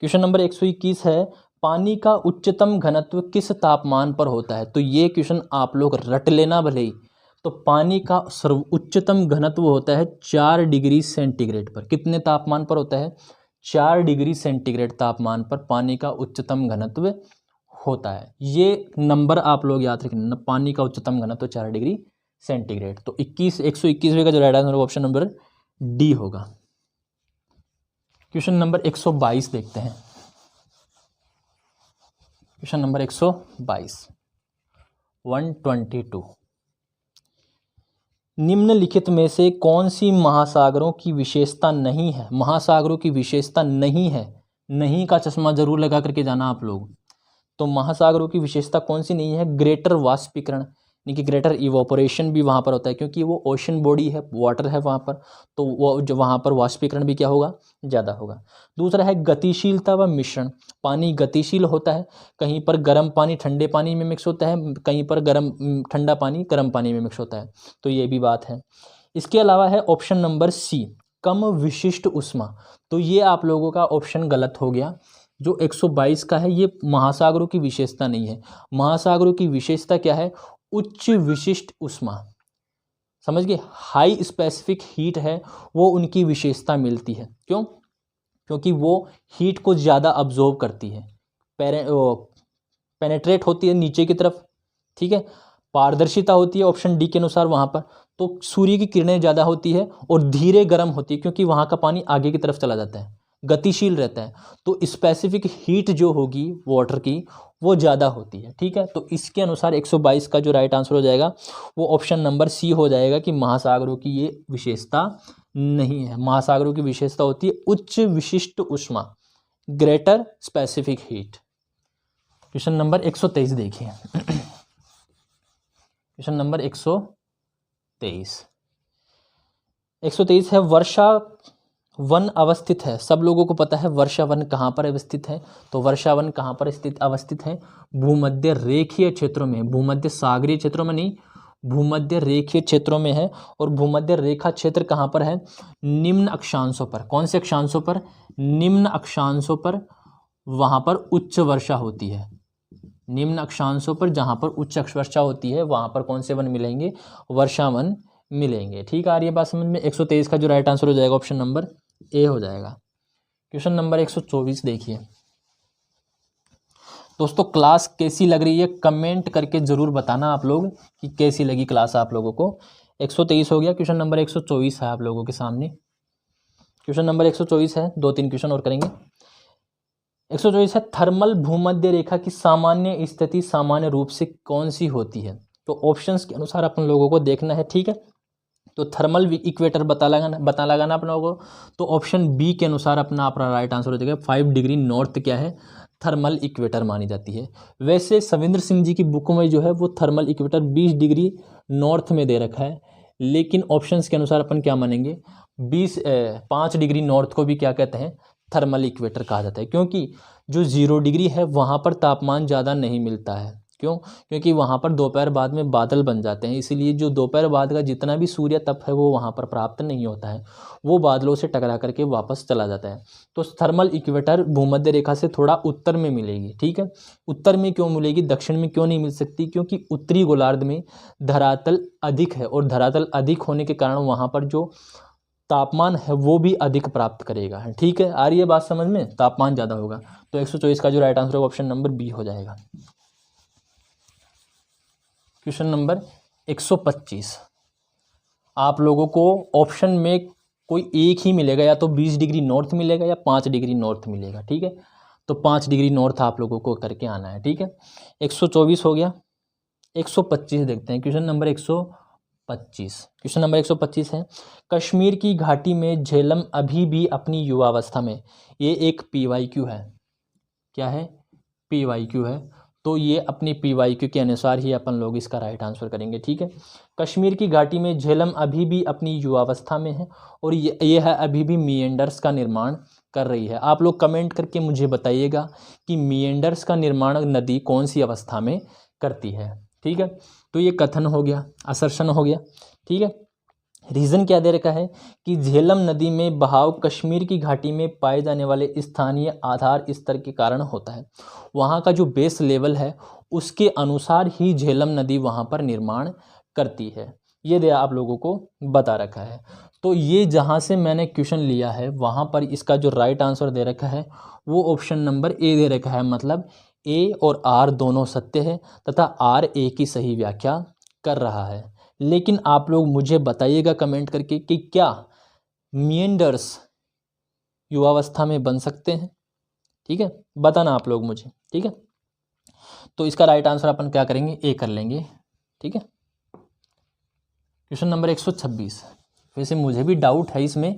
क्वेश्चन नंबर 121 है, पानी का उच्चतम घनत्व किस तापमान पर होता है। तो ये क्वेश्चन आप लोग रट लेना भले ही। तो पानी का उच्चतम घनत्व होता है 4 डिग्री सेंटीग्रेड पर। कितने तापमान पर होता है, 4 डिग्री सेंटीग्रेड तापमान पर पानी का उच्चतम घनत्व होता है। ये नंबर आप लोग याद रखना, पानी का उच्चतम घनत्व 4 डिग्री सेंटीग्रेड। तो 121वें का जो right answer option number D होगा। क्वेश्चन नंबर 122 देखते हैं। क्वेश्चन नंबर 122, 122, निम्नलिखित में से कौन सी महासागरों की विशेषता नहीं है, महासागरों की विशेषता नहीं है। नहीं का चश्मा जरूर लगा करके जाना आप लोग। तो महासागरों की विशेषता कौन सी नहीं है, ग्रेटर वाष्पीकरण यानी कि ग्रेटर इवोपोरेशन भी वहाँ पर होता है, क्योंकि वो ओशन बॉडी है, वाटर है वहाँ पर, तो वो जो वहाँ पर वाष्पीकरण भी क्या होगा, ज़्यादा होगा। दूसरा है गतिशीलता व मिश्रण, पानी गतिशील होता है, कहीं पर गर्म पानी ठंडे पानी में मिक्स होता है, कहीं पर ठंडा पानी गर्म पानी में मिक्स होता है, तो ये भी बात है। इसके अलावा है ऑप्शन नंबर सी, कम विशिष्ट ऊष्मा। तो ये आप लोगों का ऑप्शन गलत हो गया। जो 122 का है ये महासागरों की विशेषता नहीं है। महासागरों की विशेषता क्या है, उच्च विशिष्ट ऊष्मा, समझ गए, हाई स्पेसिफिक हीट है वो उनकी विशेषता मिलती है। क्यों, क्योंकि वो हीट को ज़्यादा अब्जॉर्ब करती है, पेनेट्रेट होती है नीचे की तरफ। ठीक है, पारदर्शिता होती है ऑप्शन डी के अनुसार वहाँ पर, तो सूर्य की किरणें ज़्यादा होती है और धीरे गर्म होती है क्योंकि वहाँ का पानी आगे की तरफ चला जाता है, गतिशील रहता है, तो स्पेसिफिक हीट जो होगी वाटर की वो ज़्यादा होती है। ठीक है, तो इसके अनुसार 122 का जो राइट आंसर हो जाएगा वो ऑप्शन नंबर सी हो जाएगा कि महासागरों की ये विशेषता नहीं है। महासागरों की विशेषता होती है उच्च विशिष्ट ऊष्मा, greater specific heat. Question number 123 देखिए। क्वेश्चन नंबर 123 है, वर्षा वन अवस्थित है। सब लोगों को पता है वर्षा वन कहाँ पर अवस्थित है। तो वर्षा वन कहाँ पर अवस्थित है, भूमध्य रेखीय क्षेत्रों में, भूमध्य सागरीय क्षेत्रों में नहीं, भूमध्य रेखीय क्षेत्रों में है। और भूमध्य रेखा क्षेत्र कहाँ पर है, निम्न अक्षांशों पर। कौन से अक्षांशों पर, निम्न अक्षांशों पर, वहाँ पर उच्च वर्षा होती है। निम्न अक्षांशों पर जहाँ पर उच्च वर्षा होती है वहाँ पर कौन से वन मिलेंगे, वर्षा वन मिलेंगे। ठीक आ रही है बात समझ में। 123 का जो राइट आंसर हो जाएगा ऑप्शन नंबर ए हो जाएगा। क्वेश्चन नंबर 124 देखिए। दोस्तों क्लास कैसी लग रही है कमेंट करके जरूर बताना आप लोग कि कैसी लगी क्लास आप लोगों को। 123 हो गया, क्वेश्चन नंबर 124 है आप लोगों के सामने। क्वेश्चन नंबर 124 है, 2-3 क्वेश्चन और करेंगे। 124 है, थर्मल भूमध्य रेखा की सामान्य स्थिति सामान्य रूप से कौन सी होती है। तो ऑप्शंस के अनुसार अपन लोगों को देखना है। ठीक है, तो थर्मल इक्वेटर बता लगाना अपना को। तो ऑप्शन बी के अनुसार अपना राइट आंसर हो जाएगा 5 डिग्री नॉर्थ क्या है, थर्मल इक्वेटर मानी जाती है। वैसे सविंद्र सिंह जी की बुक में जो है वो थर्मल इक्वेटर 20 डिग्री नॉर्थ में दे रखा है, लेकिन ऑप्शंस के अनुसार अपन क्या मानेंगे, 5 डिग्री नॉर्थ को भी क्या कहते हैं, थर्मल इक्वेटर कहा जाता है। क्योंकि जो 0 डिग्री है वहाँ पर तापमान ज़्यादा नहीं मिलता है। क्यों? क्योंकि वहाँ पर दोपहर बाद में बादल बन जाते हैं, इसलिए जो दोपहर बाद का जितना भी सूर्य तप है वो वहाँ पर प्राप्त नहीं होता है, वो बादलों से टकरा करके वापस चला जाता है। तो थर्मल इक्वेटर भूमध्य रेखा से थोड़ा उत्तर में मिलेगी। ठीक है, उत्तर में क्यों मिलेगी, दक्षिण में क्यों नहीं मिल सकती, क्योंकि उत्तरी गोलार्ध में धरातल अधिक है, और धरातल अधिक होने के कारण वहाँ पर जो तापमान है वो भी अधिक प्राप्त करेगा। ठीक है, आ रही है बात समझ में, तापमान ज़्यादा होगा। तो 124 का जो राइट आंसर होगा ऑप्शन नंबर बी हो जाएगा। क्वेश्चन नंबर 125, आप लोगों को ऑप्शन में कोई एक ही मिलेगा, या तो 20 डिग्री नॉर्थ मिलेगा या 5 डिग्री नॉर्थ मिलेगा। ठीक है, तो 5 डिग्री नॉर्थ आप लोगों को करके आना है। ठीक है, 124 हो गया। 125 देखते हैं, क्वेश्चन नंबर 125। क्वेश्चन नंबर 125 है, कश्मीर की घाटी में झेलम अभी भी अपनी युवावस्था में, ये एक PYQ है। क्या है? PYQ है। तो ये अपनी PYQ के अनुसार ही अपन लोग इसका राइट आंसर करेंगे। ठीक है, कश्मीर की घाटी में झेलम अभी भी अपनी युवावस्था में है, और ये है अभी भी मिएंडर्स का निर्माण कर रही है। आप लोग कमेंट करके मुझे बताइएगा कि मिएंडर्स का निर्माण नदी कौन सी अवस्था में करती है। ठीक है, तो ये कथन हो गया, असर्शन हो गया। ठीक है, रीज़न क्या दे रखा है कि झेलम नदी में बहाव कश्मीर की घाटी में पाए जाने वाले स्थानीय आधार स्तर के कारण होता है। वहाँ का जो बेस लेवल है उसके अनुसार ही झेलम नदी वहाँ पर निर्माण करती है। ये दे आप लोगों को बता रखा है। तो ये जहाँ से मैंने क्वेश्चन लिया है वहाँ पर इसका जो राइट आंसर दे रखा है वो ऑप्शन नंबर ए दे रखा है। मतलब ए और आर दोनों सत्य है तथा आर ए की सही व्याख्या कर रहा है। लेकिन आप लोग मुझे बताइएगा कमेंट करके कि क्या मिएंडर्स युवावस्था में बन सकते हैं। ठीक है, बताना आप लोग मुझे। ठीक है, तो इसका राइट आंसर अपन क्या करेंगे, ए कर लेंगे। ठीक है, क्वेश्चन नंबर 126। वैसे मुझे भी डाउट है इसमें,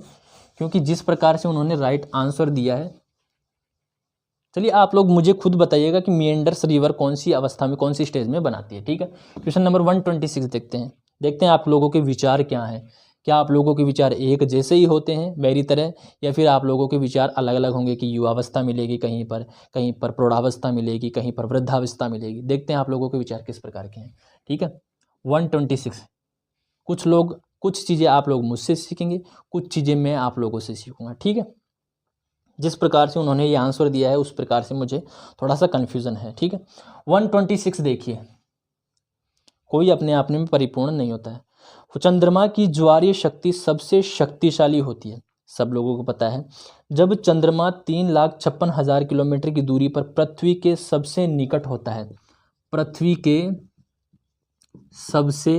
क्योंकि जिस प्रकार से उन्होंने राइट आंसर दिया है। चलिए आप लोग मुझे खुद बताइएगा कि मिएंडर्स रिवर कौन सी अवस्था में, कौन सी स्टेज में बनाती है। ठीक है, क्वेश्चन नंबर 126 देखते हैं आप लोगों के विचार क्या हैं। क्या आप लोगों के विचार एक जैसे ही होते हैं मेरी तरह, या फिर आप लोगों के विचार अलग अलग होंगे कि युवावस्था मिलेगी कहीं पर प्रौढ़ावस्था मिलेगी, कहीं पर वृद्धावस्था मिलेगी। देखते हैं आप लोगों के विचार किस प्रकार के हैं। ठीक है, 126। कुछ चीज़ें आप लोग मुझसे सीखेंगे, कुछ चीज़ें मैं आप लोगों से सीखूंगा। ठीक है, जिस प्रकार से उन्होंने ये आंसर दिया है उस प्रकार से मुझे थोड़ा सा कन्फ्यूज़न है। ठीक है, 126 देखिए, कोई अपने आप में परिपूर्ण नहीं होता है। चंद्रमा की ज्वारीय शक्ति सबसे शक्तिशाली होती है, सब लोगों को पता है, जब चंद्रमा 3,56,000 किलोमीटर की दूरी पर पृथ्वी के सबसे निकट होता है। पृथ्वी के सबसे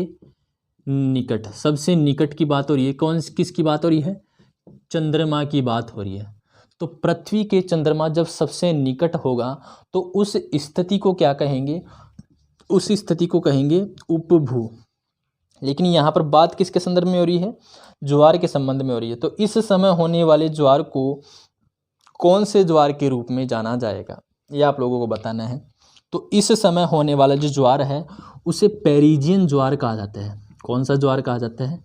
निकट की बात हो रही है। किसकी बात हो रही है? चंद्रमा की बात हो रही है। तो पृथ्वी के चंद्रमा जब सबसे निकट होगा तो उस स्थिति को क्या कहेंगे? उस स्थिति को कहेंगे उपभू। लेकिन यहाँ पर बात किसके संदर्भ में हो रही है? ज्वार के संबंध में हो रही है। तो इस समय होने वाले ज्वार को कौन से ज्वार के रूप में जाना जाएगा, ये आप लोगों को बताना है। तो इस समय होने वाला जो ज्वार है उसे पेरिजियन ज्वार कहा जाता है। कौन सा ज्वार कहा जाता है?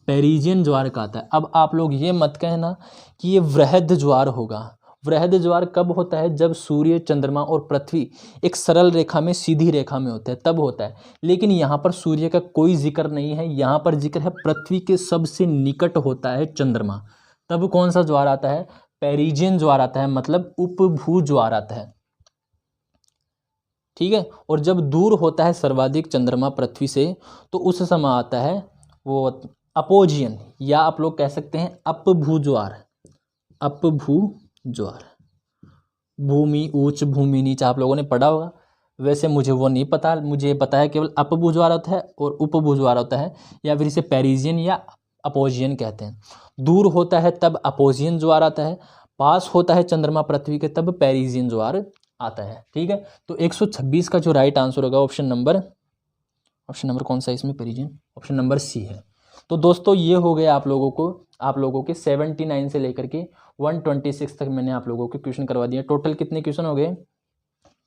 पेरिजियन ज्वार कहता है। अब आप लोग ये मत कहना कि ये वृहद ज्वार होगा। वृहद ज्वार कब होता है? जब सूर्य, चंद्रमा और पृथ्वी एक सरल रेखा में, सीधी रेखा में होते हैं, तब होता है। लेकिन यहाँ पर सूर्य का कोई जिक्र नहीं है, यहाँ पर जिक्र है पृथ्वी के सबसे निकट होता है चंद्रमा। तब कौन सा ज्वार आता है? पेरिजियन ज्वार आता है, मतलब उपभू ज्वार आता है। ठीक है, और जब दूर होता है सर्वाधिक चंद्रमा पृथ्वी से तो उस समय आता है वो अपोजियन, या आप लोग कह सकते हैं अपभू ज्वार। अपभू ज्वार, भूमि ऊंच भूमि नीच आप लोगों ने पढ़ा होगा। वैसे मुझे वो नहीं पता, मुझे पता है केवल अपभू ज्वार होता है और उपभू ज्वार होता है, या फिर इसे पेरिजियन या अपोजियन कहते हैं। दूर होता है तब अपोजियन ज्वार आता है, पास होता है चंद्रमा पृथ्वी के तब पेरिजियन ज्वार आता है। ठीक है, तो 126 का जो राइट आंसर होगा ऑप्शन नंबर कौन सा है इसमें? पेरिजियन, ऑप्शन नंबर सी है। तो दोस्तों ये हो गए आप लोगों के 79 से लेकर के 126 तक मैंने आप लोगों के क्वेश्चन करवा दिए। टोटल कितने क्वेश्चन हो गए?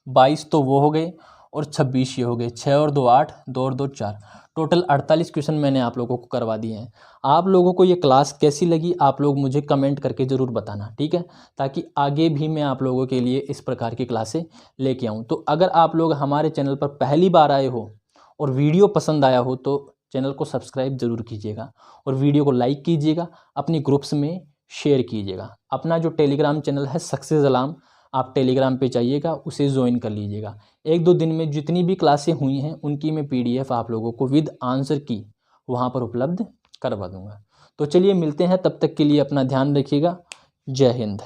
22 तो वो हो गए और 26 ये हो गए। 6 और 2 8, 2 और 2 4, टोटल 48 क्वेश्चन मैंने आप लोगों को करवा दिए हैं। आप लोगों को ये क्लास कैसी लगी आप लोग मुझे कमेंट करके ज़रूर बताना, ठीक है, ताकि आगे भी मैं आप लोगों के लिए इस प्रकार की क्लासें लेके आऊँ। तो अगर आप लोग हमारे चैनल पर पहली बार आए हो और वीडियो पसंद आया हो तो चैनल को सब्सक्राइब ज़रूर कीजिएगा और वीडियो को लाइक कीजिएगा, अपनी ग्रुप्स में शेयर कीजिएगा। अपना जो टेलीग्राम चैनल है सक्सेस अलार्म, आप टेलीग्राम पे जाइएगा, उसे ज्वाइन कर लीजिएगा। 1-2 दिन में जितनी भी क्लासें हुई हैं उनकी मैं PDF आप लोगों को विद आंसर की वहाँ पर उपलब्ध करवा दूँगा। तो चलिए मिलते हैं, तब तक के लिए अपना ध्यान रखिएगा। जय हिंद।